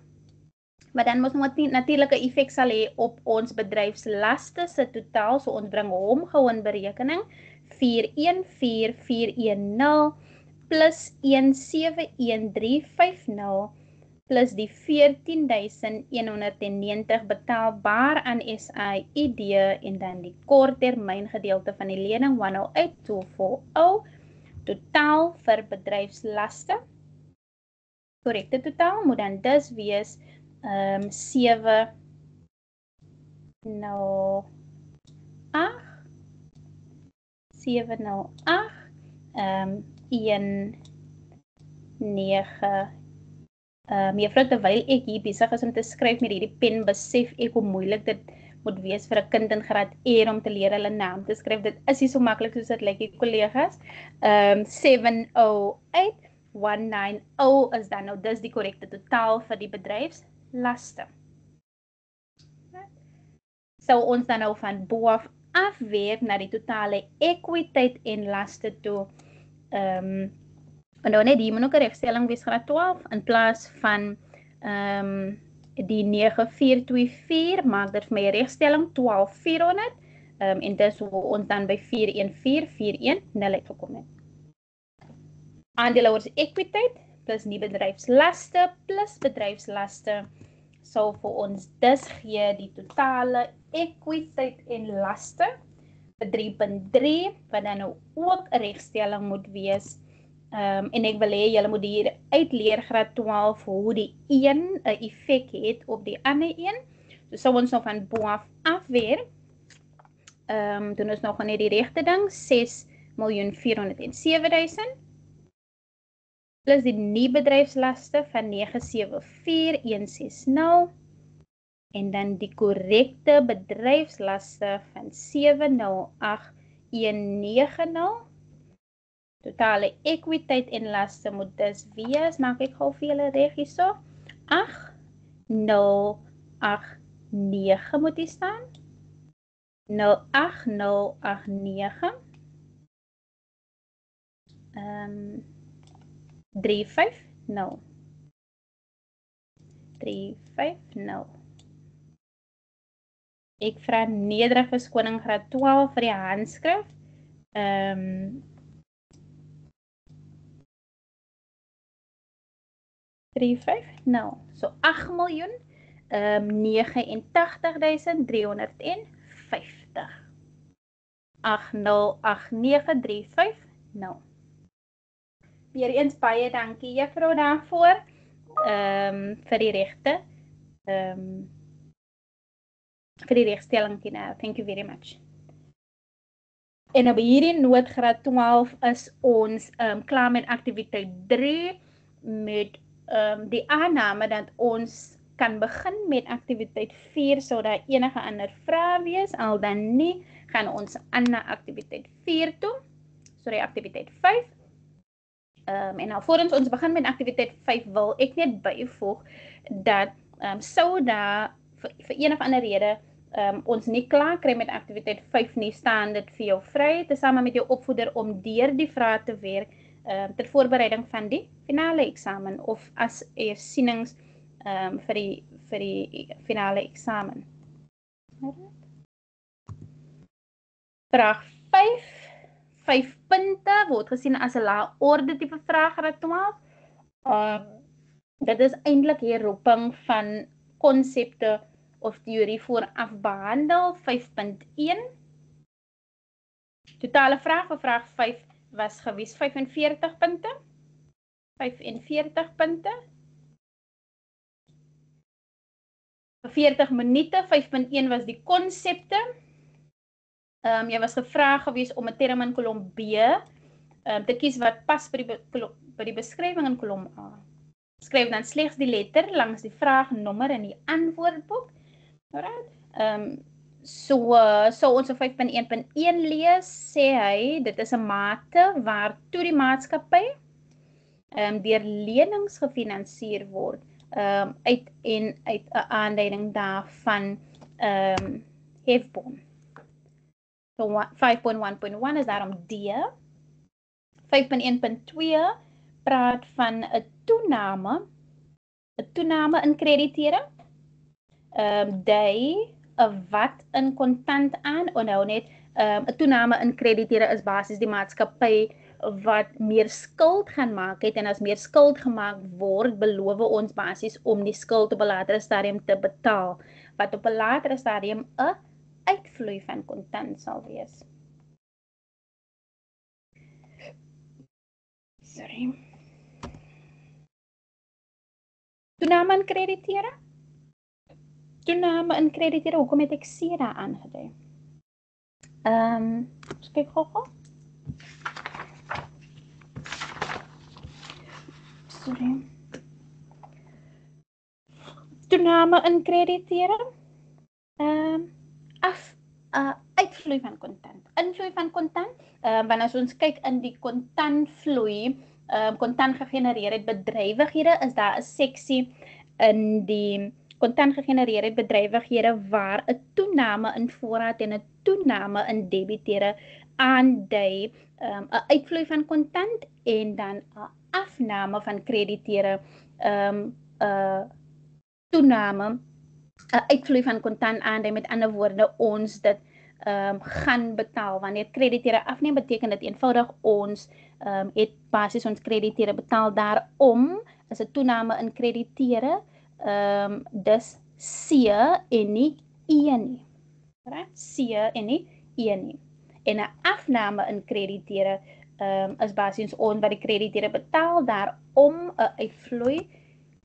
Maar dan moet ons natuurlik 'n effek sal hê op ons bedryfslaste se totaal, so ons bring hom gou in berekening. 414410 plus 171350 plus die 14.190 betaalbaar aan SAID en dan die korttermyn gedeelte van die lening 108240 totaal vir bedryfslaste. Korrekte totaal moet dan dus wees 708 19 mevrou, terwyl ek hier besig is om te skryf met hierdie pen, besef ek hoe moeilik dit moet wees vir 'n kind in graad 1 om te leer hulle naam te skryf. Dit is nie so maklik soos dit lyk, kollegas. 708,190 is dan nou dis die korrekte totaal vir die bedryfslaste. Sou ons dan nou van bo af afwerk na die totale ekwiteit en laste toe. En nou net die moet ook 'n regstelling wees graad 12 in plaas van die 9424 maak dit vir my 'n regstelling 12400 en dis hoe ons dan by 414,410 uitgekom het. Aandeelhouers ekwiteit plus die bedryfslaste plus bedryfslaste sal vir ons dus gee die totale ekwiteit en laste vir 3.3 wat dan nou ook 'n regstelling moet wees. En ek wil hê julle moet hier uitleer graad 12 hoe die een 'n effek het op die ander een. So sou ons nou van bo af afweer. Doen ons nog net die regte ding, 6.407.000 plus die nie bedryfslaste van 974,160 en dan die korrekte bedryfslaste van 708,190. Totale ekwiteit en laste moet dus wees, maak ek gou vir julle reg hierso, 8089 moet hier staan. 08089 350 350. Ek vra nederig verskoning graad 12 vir die handskrif. 350. So 8.089.350. 8089350. Weer eens baie dankie juffrou daarvoor. Vir die regte. Vir die regstelling, Tina. Thank you very much. En op hierdie noot graad 12 is ons klaar met aktiwiteit 3 met die aanname dat ons kan begin met aktiwiteit 4 sodat enige ander vrae wees, al dan nie gaan ons aan na aktiwiteit 4 toe. Sorry, aktiwiteit 5. En alvorens ons begin met aktiwiteit 5 wil ek net byvoeg dat sou daar vir enige ander rede ons nie klaar kry met aktiwiteit 5 nie, staan dit vir jou vry, tesame met jou opvoeder om deur die vrae te werk ter voorbereiding van die finale eksamen of as sienings vir die finale eksamen. Vraag 5 punte word gesien as 'n lae orde tipe vraag graad 12. Dit is eintlik herroeping van konsepte of teorie vooraf behandel. 5.1. Totale vraag vir vraag 5 was gewees 45 punte. 45 punte. 40 minute, 5.1 was die konsepte. Jy was gevra gewees om 'n term in kolom B te kies wat pas by die beskrywing in kolom A. Skryf dan slegs die letter langs die vraagnommer in die antwoordboek. Alright. So ons 5.1.1 lees, sê hy, dit is 'n mate waartoe die maatskappy deur lenings gefinansier word, uit 'n aanduiding daarvan hefbon. So 5.1.1 is daarom D. 5.1.2 praat van 'n toename in kreditering. Dui 'n wat in kontant aan, onthou net 'n toename in kreditering is basies die maatskappy wat meer skuld gaan maak het, en as meer skuld gemaak word, beloof ons basies om die skuld op 'n latere stadium te betaal, wat op 'n latere stadium 'n uitvloei van kontant sal wees. Sorry. Toename in kreditering? Toename in kreditering, hoekom het ek C daar aangedui? Kyk gou. Sorry. Toename in kreditering? Uitvloei van kontant. Invloei van kontant, want as ons kyk in die kontantvloei, kontant gegenereer het bedrywighede, is daar 'n seksie in die kontant gegenereer het bedrywighede waar 'n toename in voorraad en 'n toename in debiteure aandui 'n uitvloei van kontant en dan 'n afname van krediteure, 'n toename, 'n uitvloei van kontant aandui. Met ander woorde, ons dit gaan betaal. Wanneer krediteure afneem, beteken dit eenvoudig ons het basies ons krediteure betaal. Daarom is 'n toename in krediteure dis C en nie E nie. C en nie E nie. En 'n afname in krediteure is basies ons wat die krediteure betaal. Daarom 'n uitvloei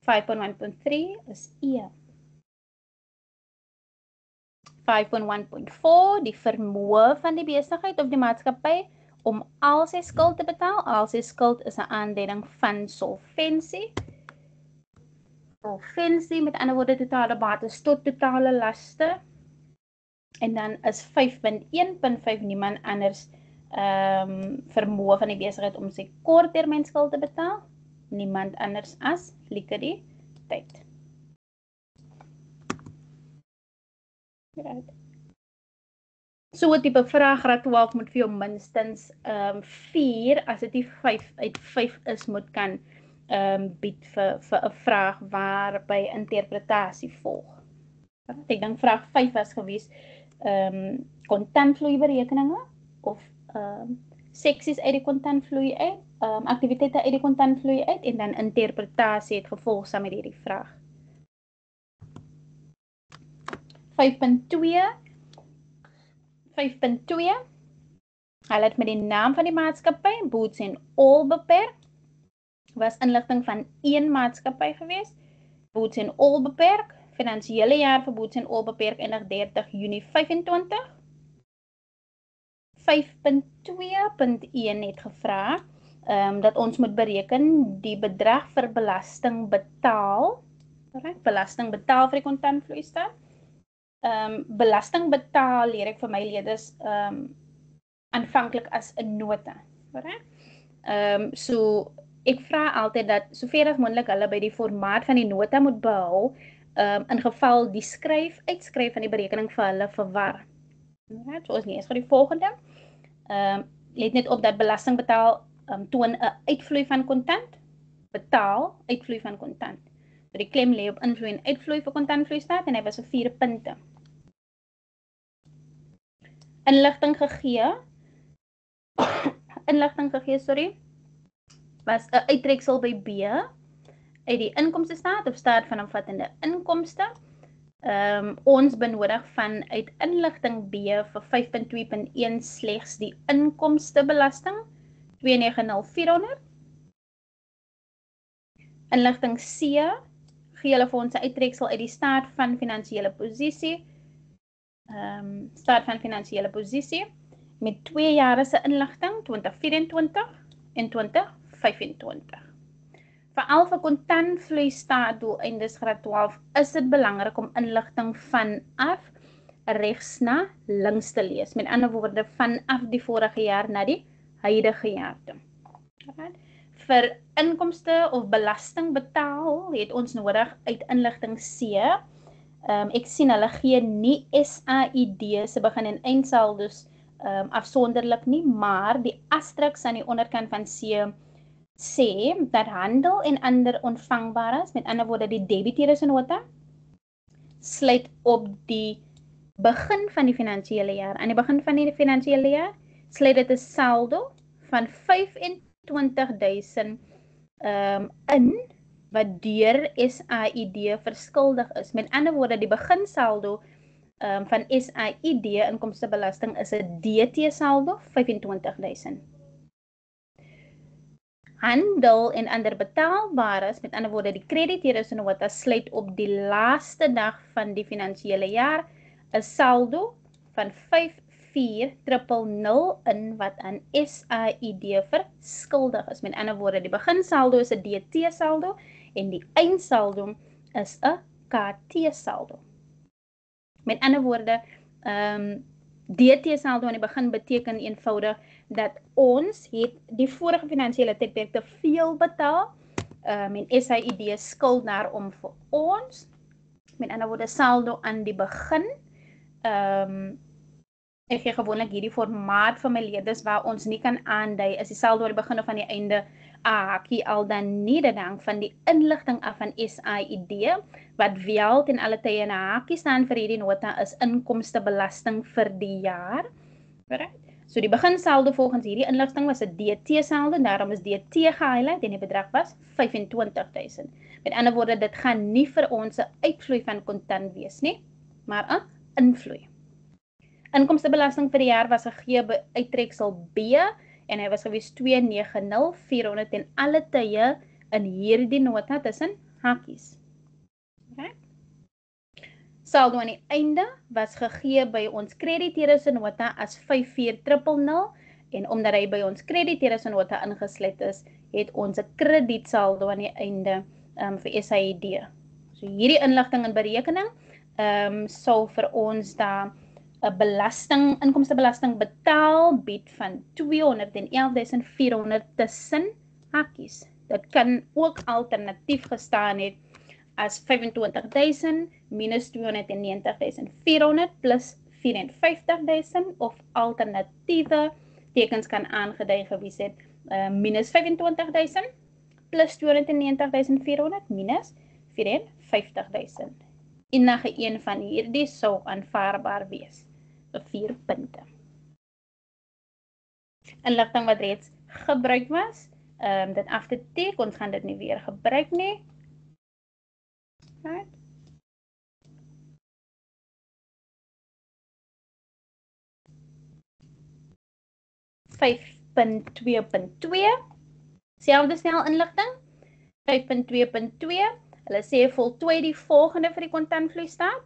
5.1.3 is E. 5.1.4 die vermoë van die besigheid of die maatskappy om al sy skuld te betaal. Al sy skuld is 'n aanduiding van solvensie. Solvensie, met ander woorde totale bates tot totale laste. En dan is 5.1.5 niemand anders vermoë van die besigheid om sy korttermynskuld te betaal. Niemand anders as likwiditeit. Right. So 'n tipe vraag graad 12 moet vir jou minstens 4 as dit nie 5 uit 5 is moet kan bied vir 'n vraag waarby interpretasie volg. Ek dink vraag 5 was gewees kontantvloeiberekeninge of seksies uit die kontantvloei uit, aktiwiteite uit die kontantvloei uit en dan interpretasie het gevolg saam met hierdie vraag. 5.2 hulle het met die naam van die maatskappy, Boots & All beperk, was inligting van een maatskappy gewees, Boots & All beperk, finansiële jaar vir Boots & All beperk eindig 30 Junie 25. 5.2.1 het gevra dat ons moet bereken die bedrag vir belasting betaal, belasting betaal vir die kontantvloeistaat. Belasting betaal leer ek vir my leerders aanvanklik as 'n nota. So ek vra altyd dat sover as moontlik hulle by die formaat van die nota moet behou, in geval die uitskryf van die berekening vir hulle verwar. So is nie eens vir die volgende. Let net op dat belasting betaal toon 'n uitvloei van kontant, betaal uitvloei van kontant. So die klem lê op invloei en uitvloei vir kontantvloeistaat en hy was 'n 4 punte. Inligting gegee, was 'n uittreksel by B uit die inkomstestaat of staat van omvattende inkomste. Ons benodig vanuit inligting B vir 5.2.1 slegs die inkomstebelasting 290.400. Inligting C gee hulle vir ons 'n uittreksel uit die staat van finansiële posisie. Met 2 jare se inligting 2024 en 2025. Veral vir kontantvloeistaat doeleindes graad 12 is dit belangrik om inligting vanaf regs na links te lees. Met ander woorde vanaf die vorige jaar na die huidige jaar toe. Vir inkomste of belasting betaal het ons nodig uit inligting C. Ek sien hulle gee nie SAID se begin en eindsaldos afsonderlik nie, maar die asterix aan die onderkant van C sê dat handel en ander ontvangbares, met ander woorde die debiteure se nota, sluit op die begin van die finansiële jaar. Aan die begin van die finansiële jaar sluit dit 'n saldo van 25.000 in wat deur SAID verskuldig is. Met ander woorde die beginsaldo van SAID inkomstebelasting is 'n DT saldo 25.000. Handel en ander betaalbares, met ander woorde die krediteure se nota, sluit op die laaste dag van die finansiële jaar 'n saldo van 54.000 in wat aan SAID verskuldig is. Met ander woorde die beginsaldo is 'n DT saldo en die eindsaldo is 'n KT saldo. Met ander woorde DT saldo aan die begin beteken eenvoudig dat ons het die vorige finansiële tydperk te veel betaal en SAID skuld daarom vir ons. Met ander woorde saldo aan die begin. Ek gee gewoonlik hierdie formaat vir my leerders waar ons nie kan aandui is die saldo aan die begin of aan die einde 'n hakie al dan nie, dit hang van die inligting af van SAID wat wel ten alle tye 'n hakie staan vir hierdie nota is inkomstebelasting vir die jaar. So die beginsaldo volgens hierdie inligting was 'n DT saldo, daarom is DT gehighlight en die bedrag was 25.000. Met ander woorde dit gaan nie vir ons 'n uitvloei van kontant wees nie, maar 'n invloei. Inkomstebelasting vir die jaar was gegee by uittreksel B en hy was gewees 290.400 en alle tye in hierdie nota tussen hakies. Saldo aan die einde was gegee by ons krediteure se nota as 54.000 en omdat hy by ons krediteure se nota ingesluit is, het ons 'n kredietsaldo aan die einde vir SAID. So hierdie inligting en berekening sou vir ons daar 'n inkomstebelasting betaal bied van 211.400 tussen hakies. Dit kan ook alternatief gestaan het as 25.000 minus 290.400 plus 4.000 450.000 of alternatiewe tekens kan aangedui gewees het minus 25.000 plus 290.400 minus 450.000. Enige een van hierdie sou aanvaarbaar wees. So 4 punte. Inligting wat reeds gebruik was, dit af te teken, ons gaan dit nie weer gebruik nie. Right. Selfde snel inligting. 5.2.2. Hulle sê voltooi die volgende vir die kontantvloeistaat.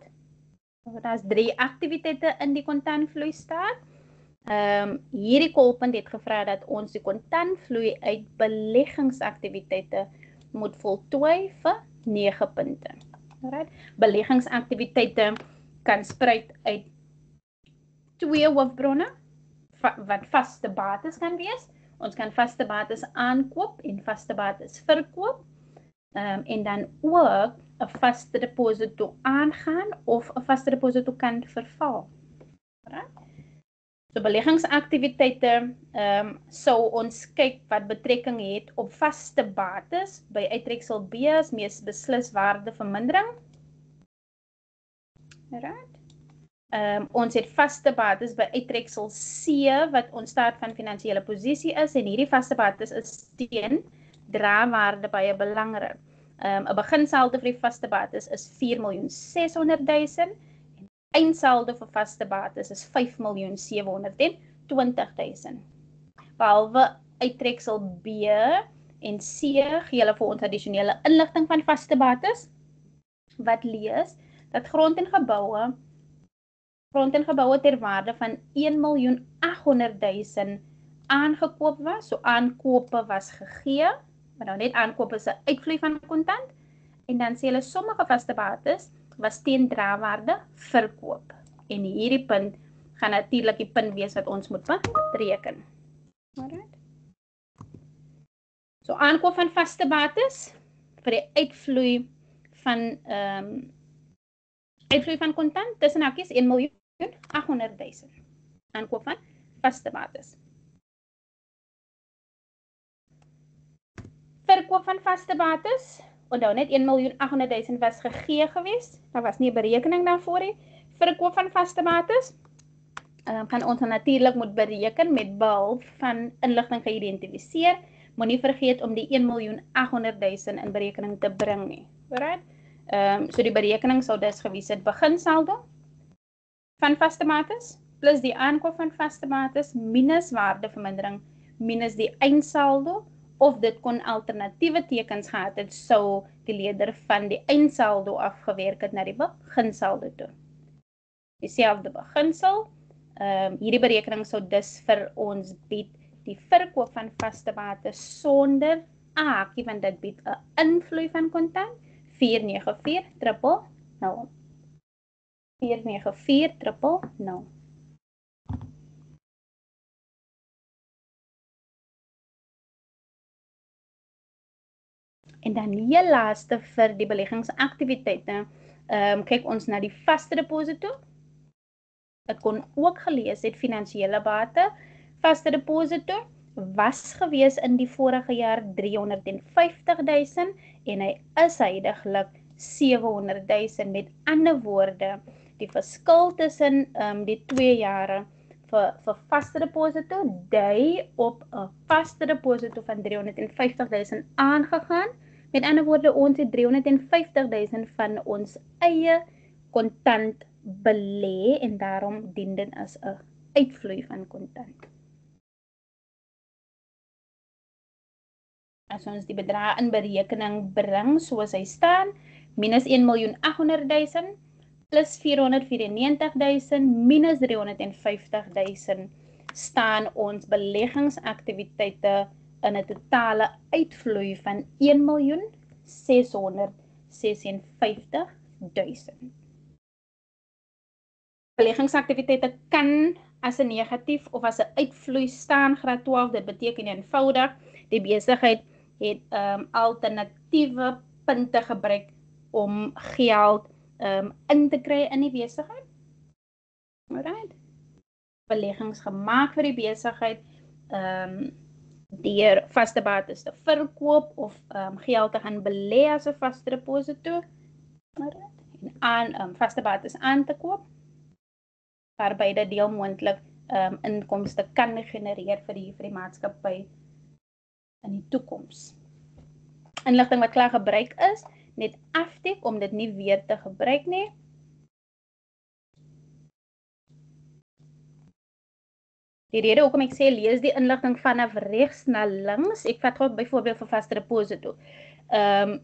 Daar is 3 aktiwiteite in die kontantvloeistaat. Hierdie kolpunt het gevra dat ons die kontantvloei uit beleggingsaktiwiteite moet voltooi vir 9 punte. Alright. Beleggingsaktiwiteite kan spruit uit 2 hoofbronne wat vaste bates kan wees. Ons kan vaste bates aankoop en vaste bates verkoop. En dan ook 'n vaste deposito aangaan of 'n vaste deposito kan verval. Alright. So beleggingsaktiwiteite sou ons kyk wat betrekking het op vaste bates by uittreksel B as mees beslis waardevermindering. Alright. Ons het vaste bates by uittreksel C wat ons staat van finansiële posisie is en hierdie vaste bates is teen draewaarde baie belangrik. 'n beginsaldo vir die vaste bates is 4.600.000 en eindsaldo vir vaste bates is 5.720.000. Behalwe uittreksel B en C gee hulle vir ons addisionele inligting van vaste bates wat lees dat grond en geboue ter waarde van 1.800.000 aangekoop was. So aankope was gegee, maar nou net aankope is 'n uitvloei van kontant. En dan sê hulle sommige vaste bates was teen draewaarde verkoop. En hierdie punt gaan natuurlik die punt wees wat ons moet bereken. Alright. So aankoop van vaste bates vir die uitvloei van kontant tussen hakies 1.800.000. Aankoop van vaste bates. Verkoop van vaste bates, onthou net 1.800.000 was gegee gewees, daar was nie 'n berekening daarvoor nie. Verkoop van vaste bates gaan ons natuurlik moet bereken met behulp van inligting geïdentifiseer. Moenie vergeet om die 1.800.000 in berekening te bring nie. Alright? So die berekening sou dus gewees het beginsaldo van vaste bates plus die aankoop van vaste bates minus waardevermindering minus die eindsaldo, of dit kon alternatiewe tekens gehad het, sou die leerder van die eindsaldo afgewerk het na die beginsaldo toe. Dieselfde beginsel, hierdie berekening sou dus vir ons bied die verkoop van vaste bates sonder hakie, want dit bied 'n invloei van kontant 494.000. 494.000. En dan heel laaste vir die beleggingsaktiwiteite, kyk ons na die vaste deposito. Ek kon ook gelees het finansiële bate. Vaste deposito was gewees in die vorige jaar 350.000 en hy is heidaglik 700.000. Met ander woorde, die verskil tussen die 2 jare vir vaste deposito dui op 'n vaste deposito van 350.000 aangegaan. Met ander woorde, ons het 350.000 van ons eie kontant belê en daarom dien dit as 'n uitvloei van kontant. As ons die bedrag in berekening bring soos hy staan, minus 1.800.000 plus 494.000 minus 350.000 staan ons beleggingsaktiwiteite in 'n totale uitvloei van 1.656.000. Beleggingsaktiwiteite kan as 'n negatief of as 'n uitvloei staan, graad 12, dit beteken eenvoudig, die besigheid het alternatiewe punte gebruik om geld in te kry in die besigheid. Alright. Beleggings gemaak vir die besigheid, deur vaste bates te verkoop of geld te gaan belê as 'n vaste deposito, en aan vaste bates aan te koop, waarbij dit deel moontlik inkomste kan genereer vir die maatskappy in die toekoms. Inligting wat klaar gebruik is, net afdek om dit nie weer te gebruik nie. Die rede hoekom ek sê lees die inligting vanaf regs na links, ek vat gou byvoorbeeld vir vaste deposito.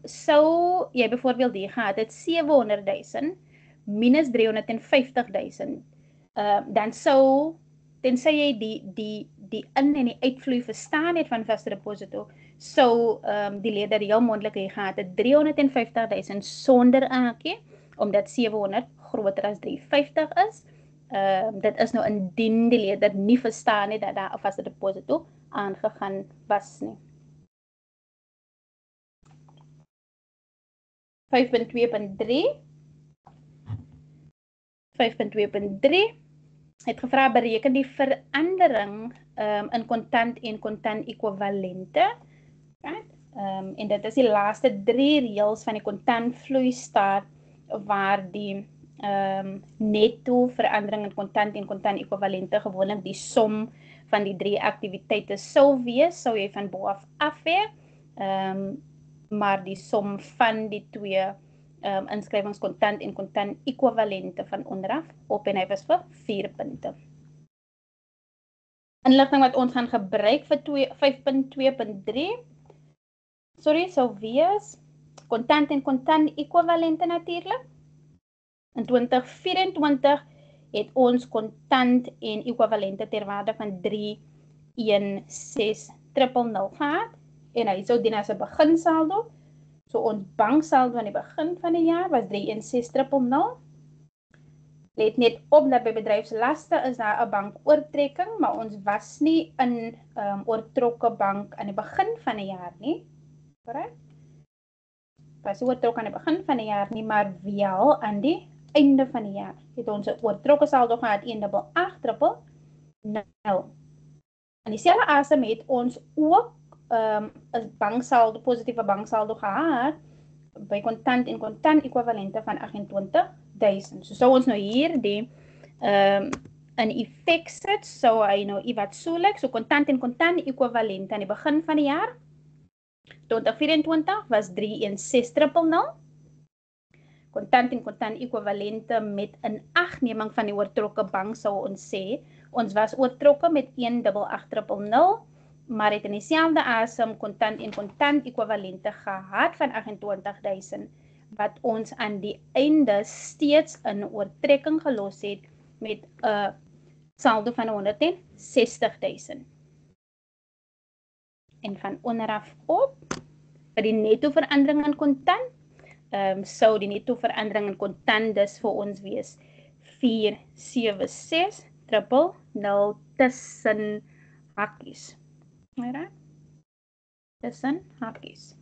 Sou jy byvoorbeeld die gehad het 700.000 minus 350.000, dan sou, tensy jy die in- en die uitvloei verstaan het van vaste deposito, sou die leerder heel moontlik hy gehad het 350.000 sonder aankie, omdat 700 groter as 350 is. Dit is nou indien die leerder nie verstaan het dat daar 'n vaste deposito aangegaan was nie. 5.2.3 het gevra bereken die verandering in kontant en kontant ekwivalente. En dit is die laaste 3 reëls van die kontantvloei staat waar die netto verandering in kontant en kontant ekwivalente gewoonlik die som van die 3 aktiwiteite sou wees, sou jy van bo af afwerk, maar die som van die 2 inskrywings kontant en kontant ekwivalente van onderaf op en hy was vir 4 punte. Inligting wat ons gaan gebruik vir 5.2.3 sou wees kontant en kontant ekwivalente natuurlik. In 2024 het ons kontant en ekwivalente ter waarde van 316.000 gehad en hy sou dien as 'n beginsaldo. So ons banksaldo aan die begin van die jaar was 316.000. Let net op dat by bedryfslaste is daar 'n bankoortrekking, maar ons was nie in oortrokke bank aan die begin van die jaar nie. Korrek? Was oortrokke aan die begin van die jaar nie, maar wel aan die einde van die jaar. Het ons 'n oortrokke saldo gehad 188.000. In dieselfde asem het ons ook 'n banksaldo, positiewe banksaldo gehad by kontant en kontant ekwivalente van 28.000. So sou ons nou hier die in effek sit, sou hy nou iewat so lyk, so kontant en kontant ekwivalente aan die begin van die jaar 2024 was 316.000. Kontant en kontant ekwivalente met inagneming van die oortrokke bank sou ons sê, ons was oortrokke met 188.000, maar het in dieselfde asem kontant en kontant ekwivalente gehad van 28.000, wat ons aan die einde steeds in oortrekking gelos het met 'n saldo van 160.000. En van onderaf op, vir die netto verandering in kontant, sou die netto verandering in kontant dus vir ons wees 476.000 tussen hakies. Alright? Tussen hakies.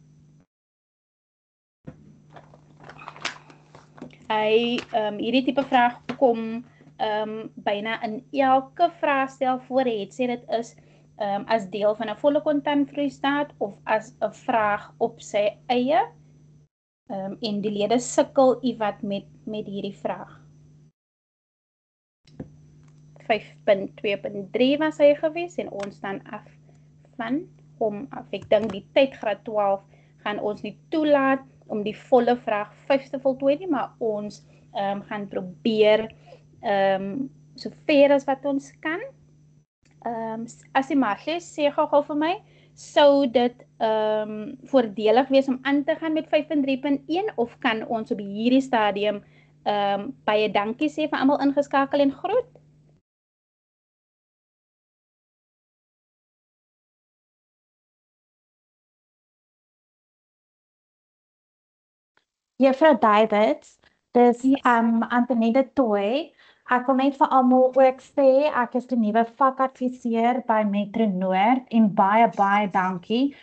Hierdie tipe vraag kom byna in elke vraagstel voor het, sê dit is as deel van 'n volle kontantvloeistaat of as 'n vraag op sy eie, en die lede sukkel iewat met hierdie vraag. 5.2.3 was hy gewees en ons staan af van hom af. Ek dink die tyd graad 12 gaan ons nie toelaat om die volle vraag 5 te voltooi nie, maar ons gaan probeer so ver as wat ons kan. As die Marlies sê gou vir my, sou dit voordelig wees om aan te gaan met 5.3.1 of kan ons op hierdie stadium baie dankie sê vir almal ingeskakel en groet? Juffrou Davids, dis Antoinette Toy. Ek wil net vir almal ook sê, ek is die nuwe vakadviseur by Metro Noord en baie dankie